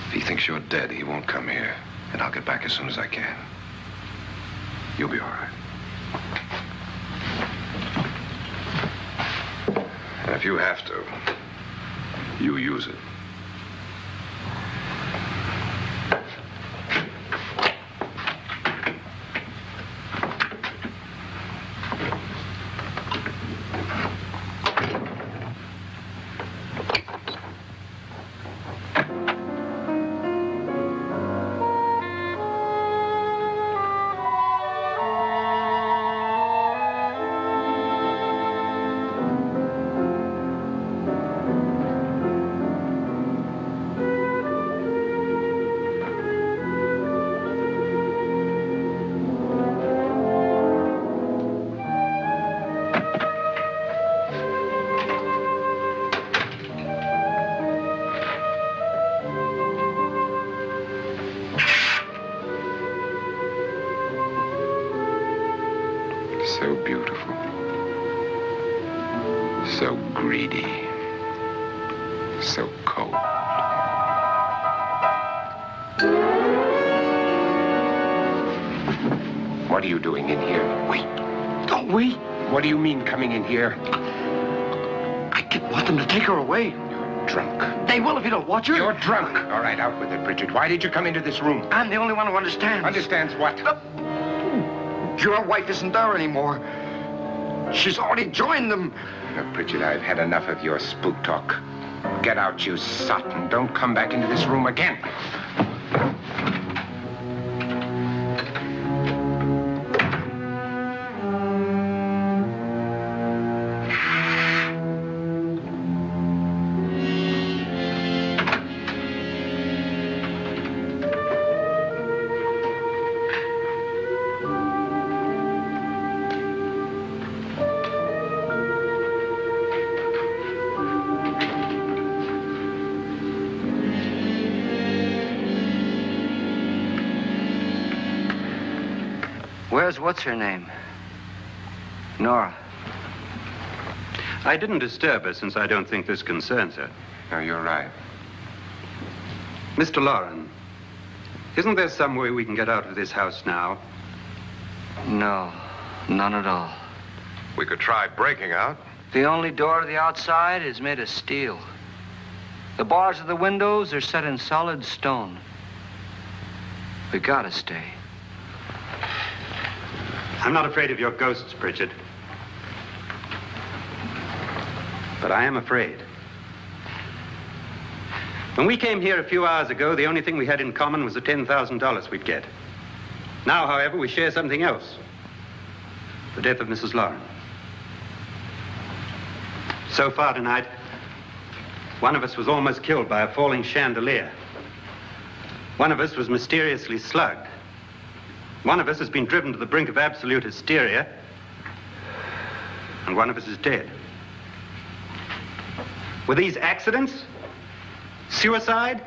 If he thinks you're dead, he won't come here. And I'll get back as soon as I can. You'll be all right. And if you have to, you use it. So beautiful. So greedy. So cold. What are you doing in here? Wait. Don't wait. What do you mean coming in here? I didn't want them to take her away. You're drunk. They will if you don't watch her. You're drunk. All right, out with it, Bridget. Why did you come into this room? I'm the only one who understands. Understands what? Your wife isn't there anymore. She's already joined them. Bridget, I've had enough of your spook talk. Get out, you sot, and don't come back into this room again. Where's what's-her-name? Nora. I didn't disturb her since I don't think this concerns her. No, you're right. Mr. Loren, isn't there some way we can get out of this house now? No, none at all. We could try breaking out. The only door to the outside is made of steel. The bars of the windows are set in solid stone. We gotta stay. I'm not afraid of your ghosts, Pritchard. But I am afraid. When we came here a few hours ago, the only thing we had in common was the $10,000 we'd get. Now, however, we share something else. The death of Mrs. Loren. So far tonight, one of us was almost killed by a falling chandelier. One of us was mysteriously slugged. One of us has been driven to the brink of absolute hysteria. And one of us is dead. Were these accidents? Suicide?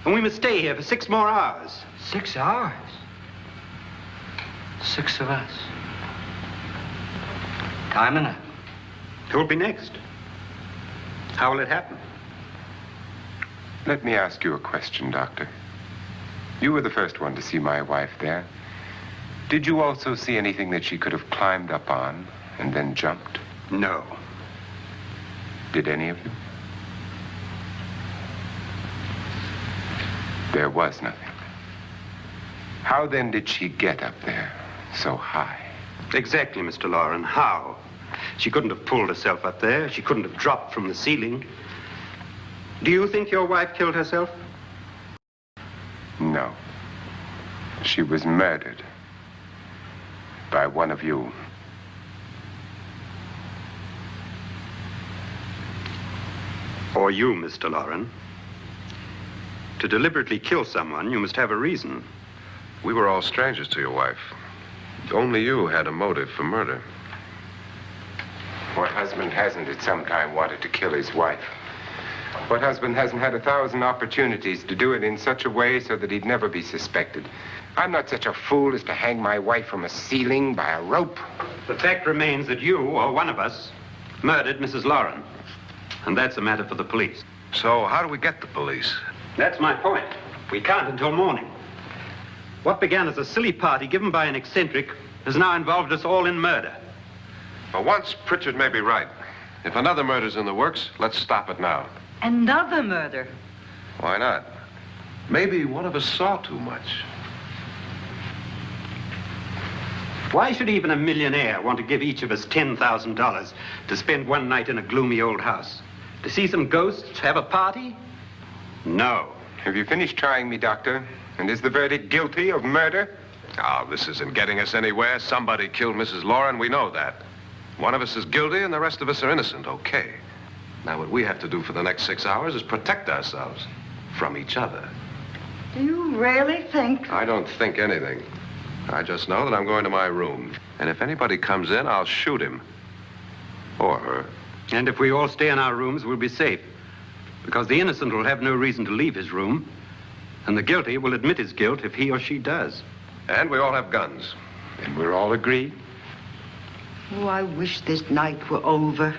And we must stay here for 6 more hours. 6 hours? 6 of us. Time enough. Who'll be next? How will it happen? Let me ask you a question, Doctor. You were the first one to see my wife there. Did you also see anything that she could have climbed up on and then jumped? No. Did any of you? There was nothing. How then did she get up there so high? Exactly, Mr. Loren. How? She couldn't have pulled herself up there. She couldn't have dropped from the ceiling. Do you think your wife killed herself? No. She was murdered by one of you. Or you, Mr. Loren. To deliberately kill someone, you must have a reason. We were all strangers to your wife. Only you had a motive for murder. What husband hasn't at some time wanted to kill his wife? What husband hasn't had 1,000 opportunities to do it in such a way so that he'd never be suspected? I'm not such a fool as to hang my wife from a ceiling by a rope. The fact remains that you, or one of us, murdered Mrs. Loren. And that's a matter for the police. So how do we get the police? That's my point. We can't until morning. What began as a silly party given by an eccentric has now involved us all in murder. For once, Pritchard may be right. If another murder's in the works, let's stop it now. Another murder? Why not? Maybe one of us saw too much. Why should even a millionaire want to give each of us $10,000 to spend one night in a gloomy old house? To see some ghosts, have a party? No. Have you finished trying me, Doctor? And is the verdict guilty of murder? Oh, this isn't getting us anywhere. Somebody killed Mrs. Loren, we know that. One of us is guilty and the rest of us are innocent, okay. Now what we have to do for the next 6 hours is protect ourselves from each other. Do you really think? I don't think anything. I just know that I'm going to my room. And if anybody comes in, I'll shoot him. Or her. And if we all stay in our rooms, we'll be safe. Because the innocent will have no reason to leave his room. And the guilty will admit his guilt if he or she does. And we all have guns. And we're all agreed? Oh, I wish this night were over.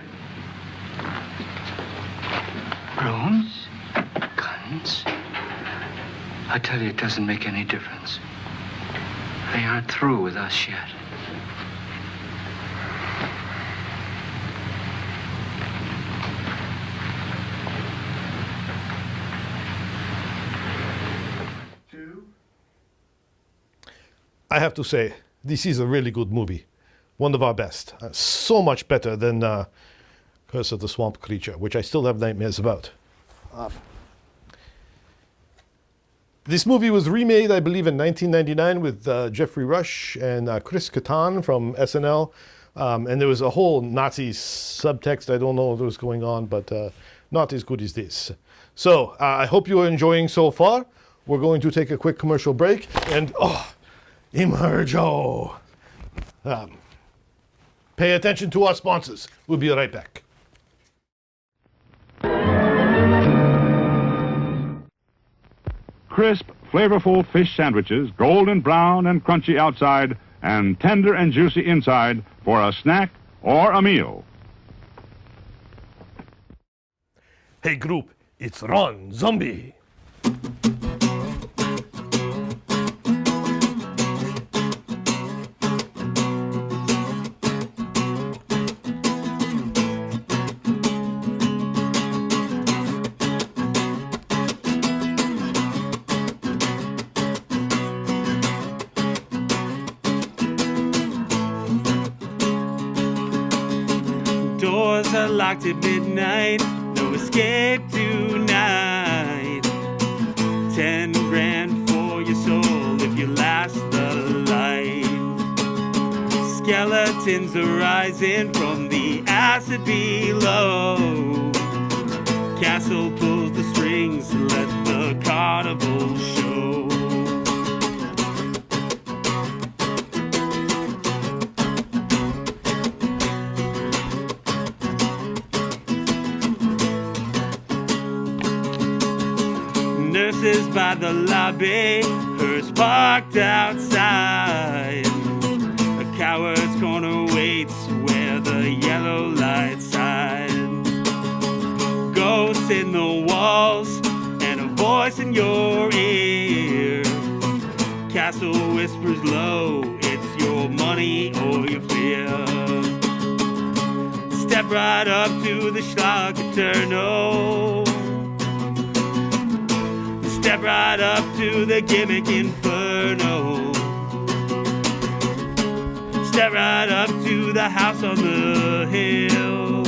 Brooms? Guns? I tell you, it doesn't make any difference. They aren't through with us yet. I have to say, this is a really good movie. One of our best. So much better than Curse of the Swamp Creature, which I still have nightmares about. This movie was remade, I believe, in 1999 with Jeffrey Rush and Chris Kattan from SNL. And there was a whole Nazi subtext. I don't know what was going on, but not as good as this. So I hope you're enjoying so far. We're going to take a quick commercial break. And, Emergo! Pay attention to our sponsors. We'll be right back. crisp, flavorful fish sandwiches, golden brown and crunchy outside, and tender and juicy inside for a snack or a meal. Hey group, it's Ron Zombie. Doors are locked at midnight, no escape tonight. 10 grand for your soul if you last the light. Skeletons are rising from the acid below. Castle pulls the strings to let the carnival show. Nurses by the lobby, hers parked outside. A coward's corner waits where the yellow lights hide. Ghosts in the walls and a voice in your ear. Castle whispers low, it's your money or your fear. Step right up to the Schlock Eternal. Step right up to the gimmick inferno. Step right up to the house on the hill.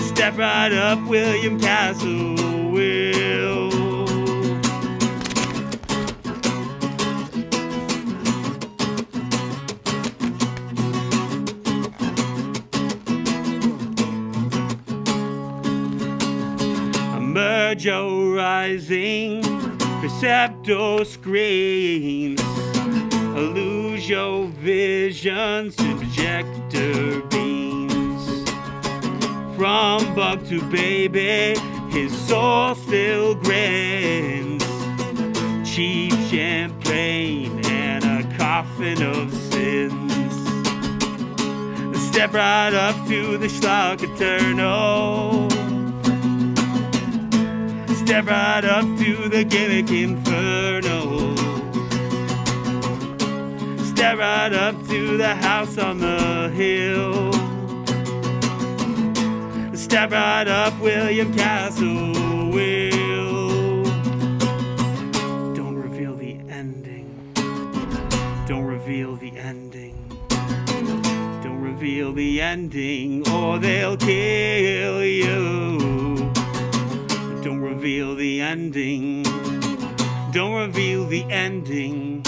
Step right up, William Castle will. Emergo rising, Percepto screams. Illusio visions to projector beams. From bug to baby, his soul still grins. Cheap champagne and a coffin of sins. Step right up to the Schlock Eternal. Step right up to the gimmick inferno. Step right up to the house on the hill. Step right up, William Castle will. Don't reveal the ending. Don't reveal the ending. Don't reveal the ending or they'll kill you. Don't reveal the ending. Don't reveal the ending.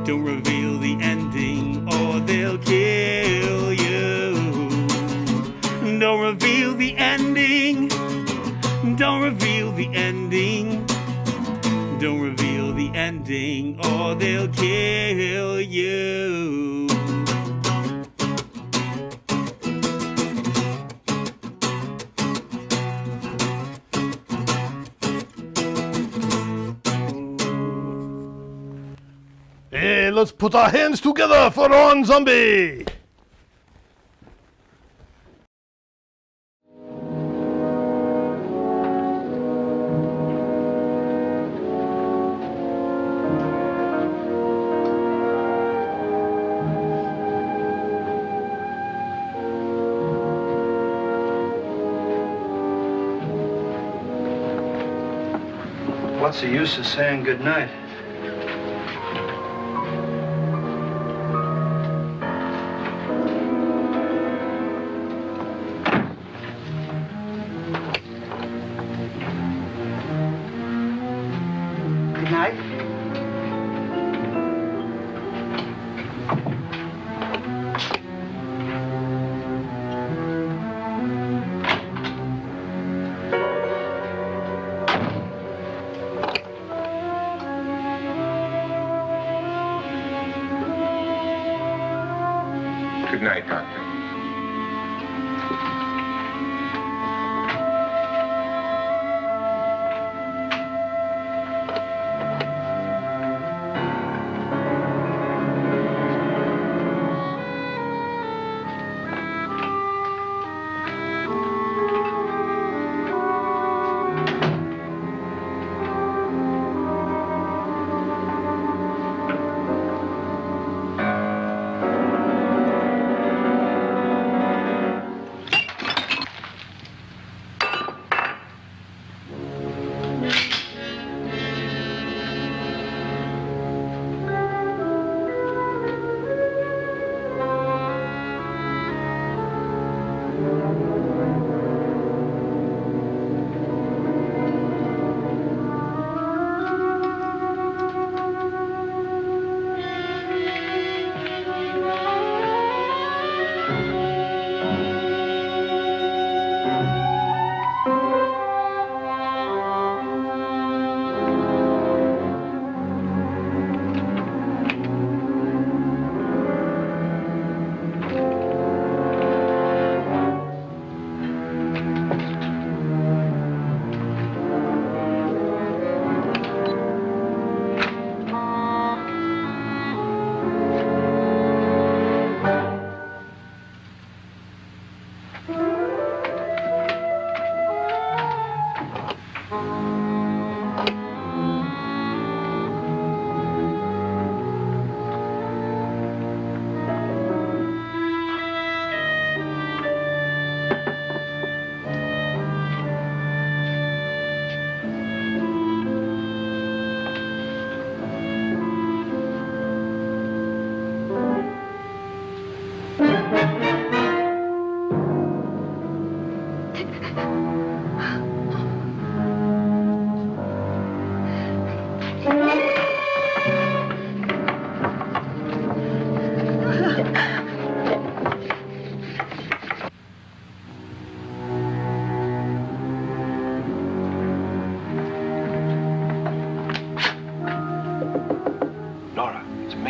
Don't reveal the ending or they'll kill you. Don't reveal the ending. Don't reveal the ending. Don't reveal the ending or they'll kill you. Hey, let's put our hands together for Ron Zombie! What's the use of saying goodnight? Good night. Good night, Doctor.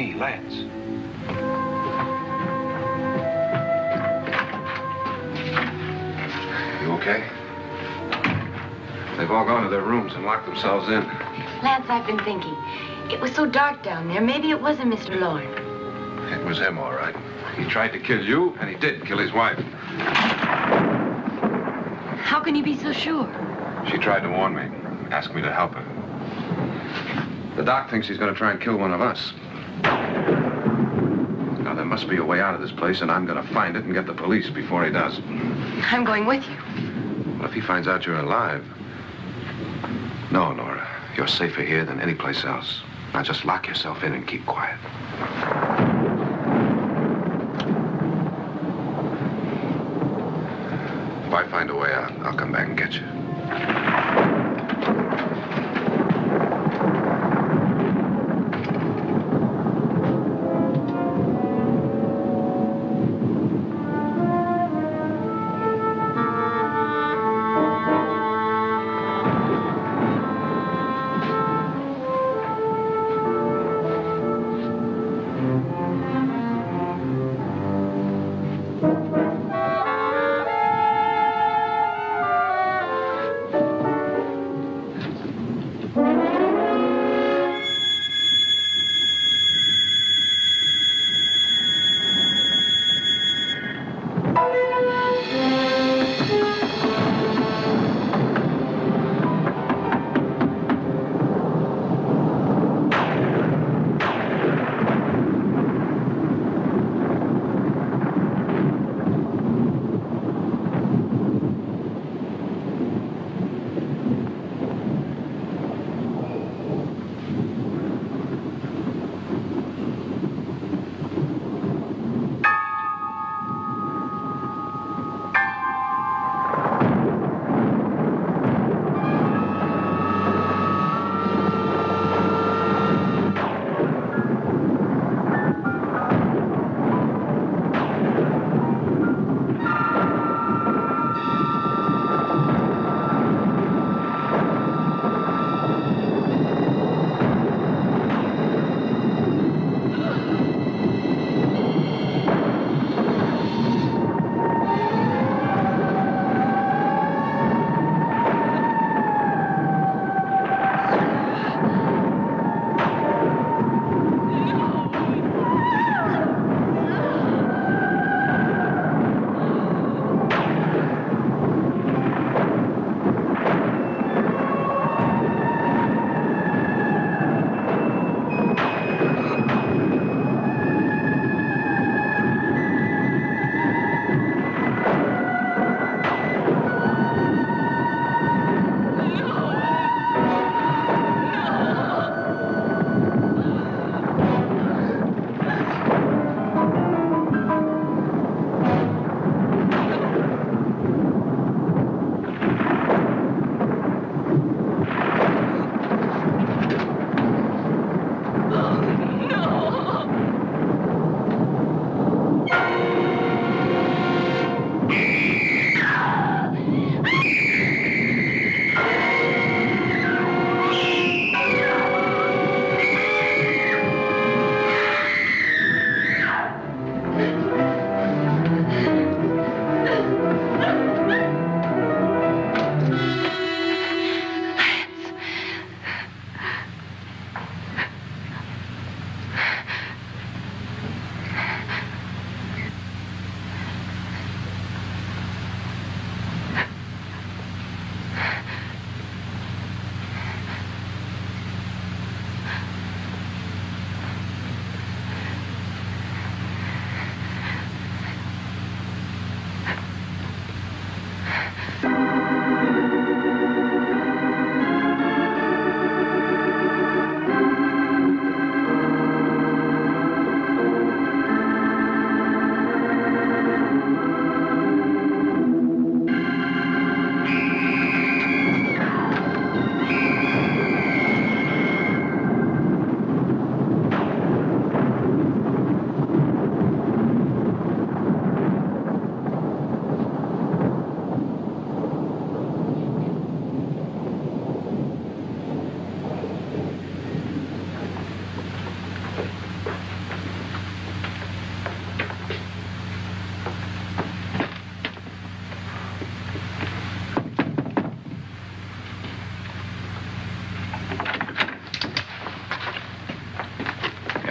me, Lance. You okay? They've all gone to their rooms and locked themselves in. Lance, I've been thinking. It was so dark down there. Maybe it wasn't Mr. Lorne. It was him, all right. He tried to kill you, and he did kill his wife. How can you be so sure? She tried to warn me, asked me to help her. The doc thinks he's going to try and kill one of us. Now, there must be a way out of this place, and I'm going to find it and get the police before he does. I'm going with you. Well, if he finds out you're alive... No, Nora. You're safer here than any place else. Now, just lock yourself in and keep quiet. If I find a way out, I'll come back and get you.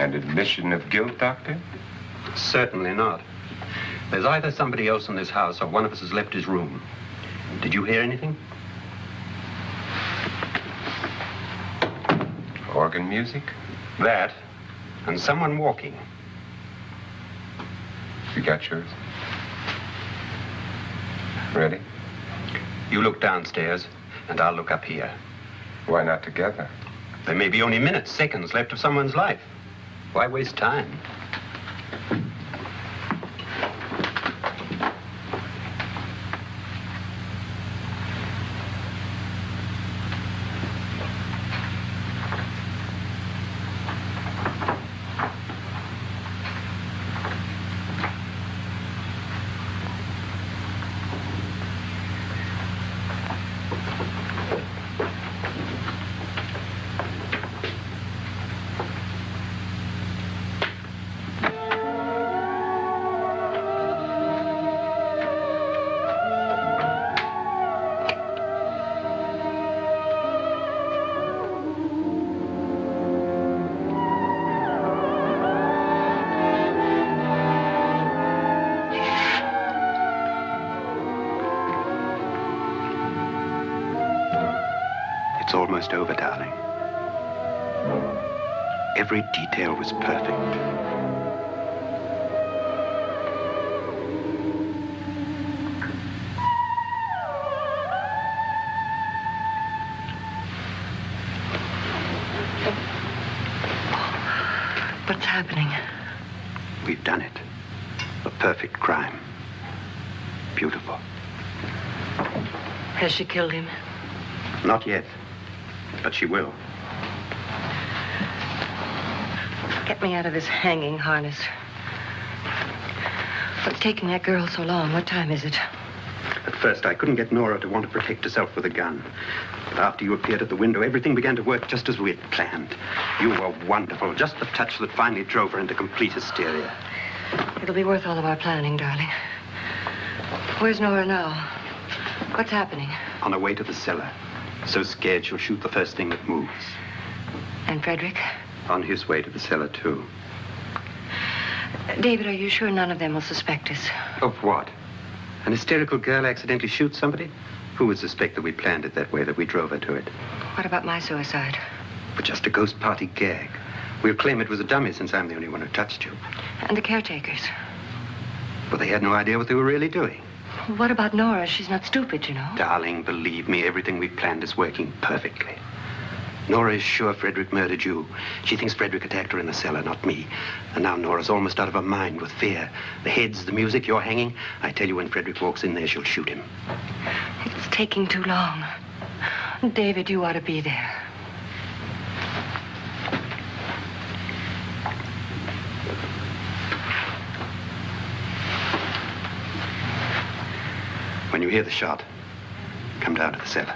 An admission of guilt, Doctor? Certainly not. There's either somebody else in this house or one of us has left his room. Did you hear anything? Organ music? That, and someone walking. You got yours? Ready? You look downstairs, and I'll look up here. Why not together? There may be only minutes, seconds left of someone's life. Why waste time? It's almost over, darling. Every detail was perfect. What's happening? We've done it. A perfect crime. Beautiful. Has she killed him? Not yet, but she will. Get me out of this hanging harness. What's taking that girl so long? What time is it? At first, I couldn't get Nora to want to protect herself with a gun. But after you appeared at the window, everything began to work just as we had planned. You were wonderful. Just the touch that finally drove her into complete hysteria. It'll be worth all of our planning, darling. Where's Nora now? What's happening? On her way to the cellar. So scared she'll shoot the first thing that moves. And Frederick? On his way to the cellar, too. David, are you sure none of them will suspect us? Of what? An hysterical girl accidentally shoots somebody? Who would suspect that we planned it that way, that we drove her to it? What about my suicide? But just a ghost party gag. We'll claim it was a dummy since I'm the only one who touched you. And the caretakers? But they had no idea what they were really doing. What about Nora? She's not stupid, you know. Darling, believe me, everything we've planned is working perfectly. Nora is sure Frederick murdered you. She thinks Frederick attacked her in the cellar, not me. And now Nora's almost out of her mind with fear. The heads, the music, you're hanging. I tell you, when Frederick walks in there, she'll shoot him. It's taking too long. David, you ought to be there. When you hear the shot, come down to the cellar.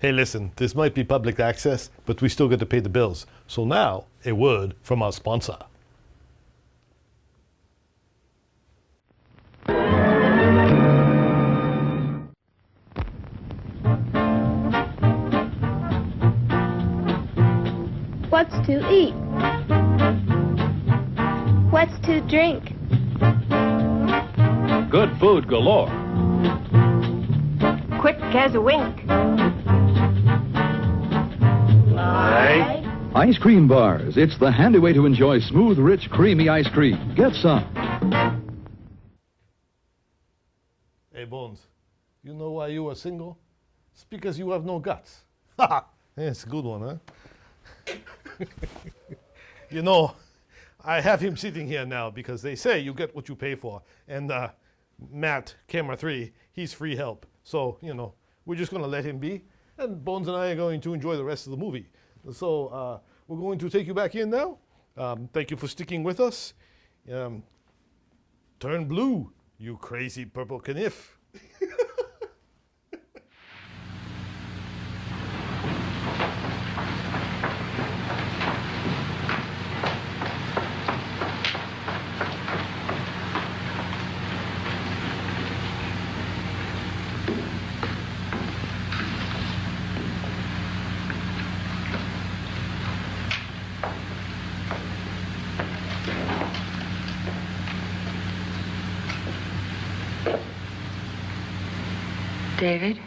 Hey, listen, this might be public access, but we still get to pay the bills. So now, a word from our sponsor. What's to eat? What's to drink? Good food galore. Quick as a wink. Ice cream bars. It's the handy way to enjoy smooth, rich, creamy ice cream. Get some. Hey, Bones, you know why you are single? It's because you have no guts. Ha! It's a good one, huh? You know, I have him sitting here now because they say you get what you pay for. And Matt, camera 3, he's free help. So, you know, we're just going to let him be. And Bones and I are going to enjoy the rest of the movie. So we're going to take you back in now. Thank you for sticking with us. Turn blue, you crazy purple kniff. David?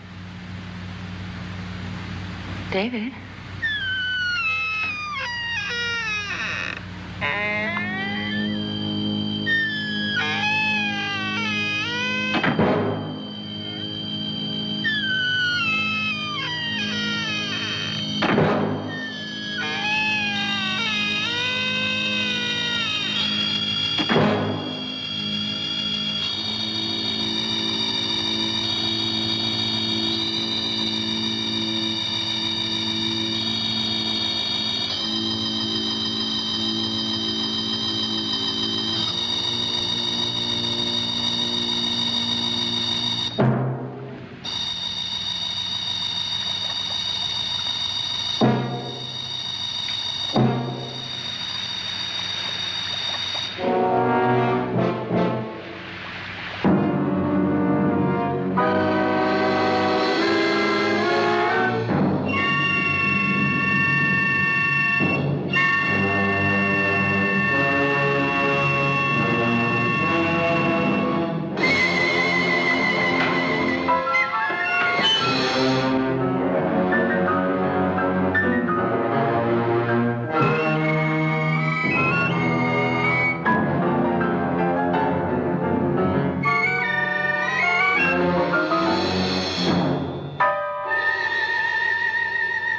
David?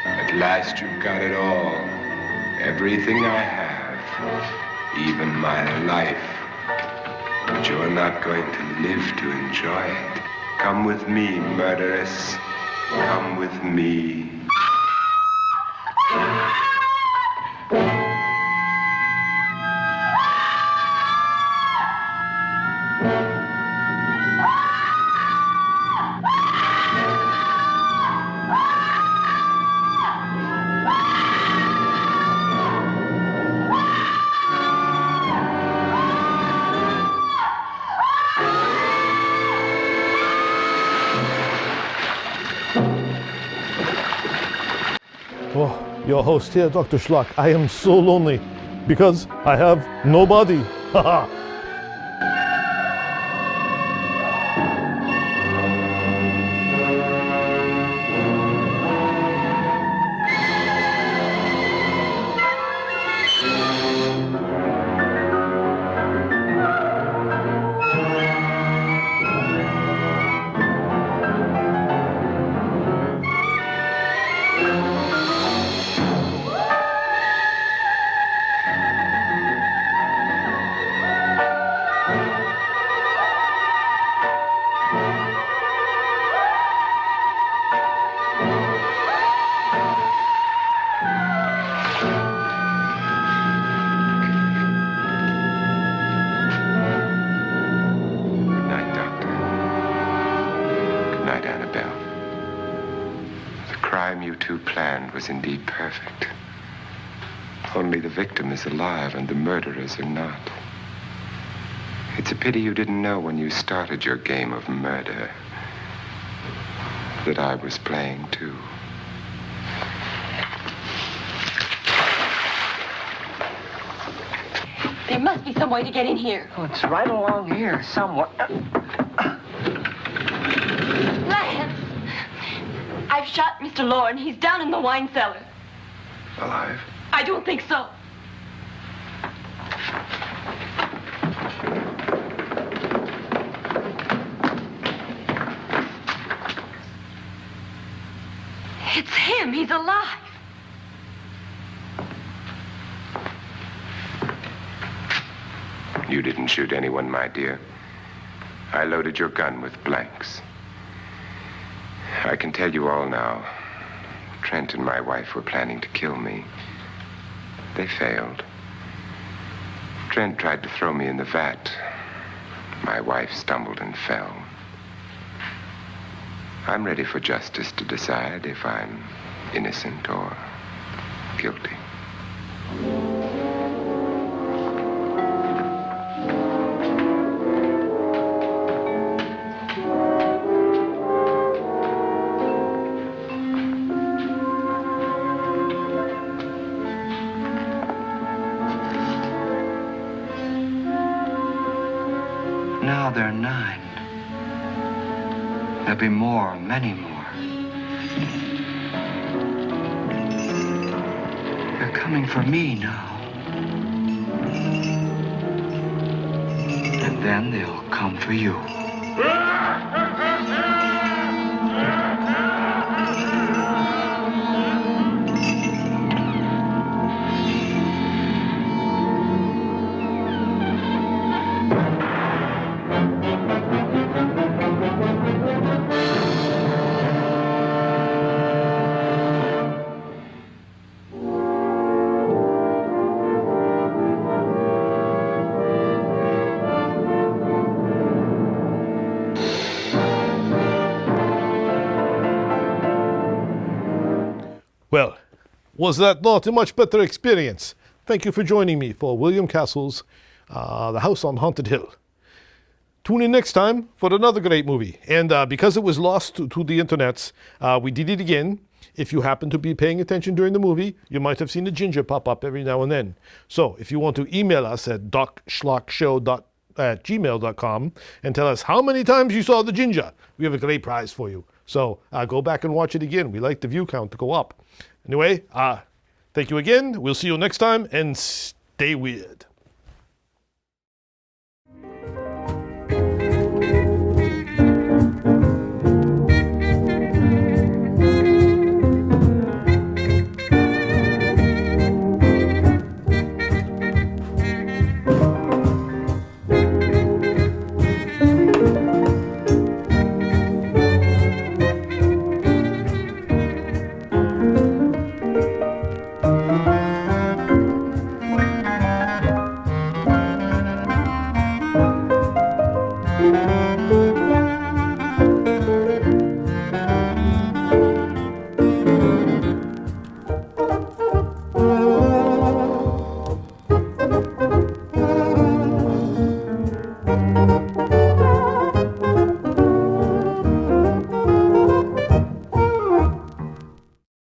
At last you've got it all. Everything I have. Even my life. But you're not going to live to enjoy it. Come with me, murderess. Come with me. Oh, your host here, Dr. Schlock. I am so lonely because I have nobody. Haha. crime you two planned was indeed perfect. Only the victim is alive and the murderers are not. It's a pity you didn't know when you started your game of murder that I was playing too. There must be some way to get in here. Oh, it's right along here somewhere. Lance! I've shot Mr. Lorne. He's down in the wine cellar. Alive? I don't think so. It's him. He's alive. You didn't shoot anyone, my dear. I loaded your gun with blanks. I can tell you all now. Trent and my wife were planning to kill me. They failed. Trent tried to throw me in the vat. My wife stumbled and fell. I'm ready for justice to decide if I'm innocent or guilty. Now there are 9. There'll be more, many more. They're coming for me now. And then they'll come for you. Well, was that not a much better experience? Thank you for joining me for William Castle's The House on Haunted Hill. Tune in next time for another great movie. And because it was lost to the internets, we did it again. If you happen to be paying attention during the movie, you might have seen a ginger pop up every now and then. So if you want to email us at docschlockshow@gmail.com and tell us how many times you saw the ginger, we have a great prize for you. So go back and watch it again. We like the view count to go up. Anyway, thank you again. We'll see you next time, and stay weird.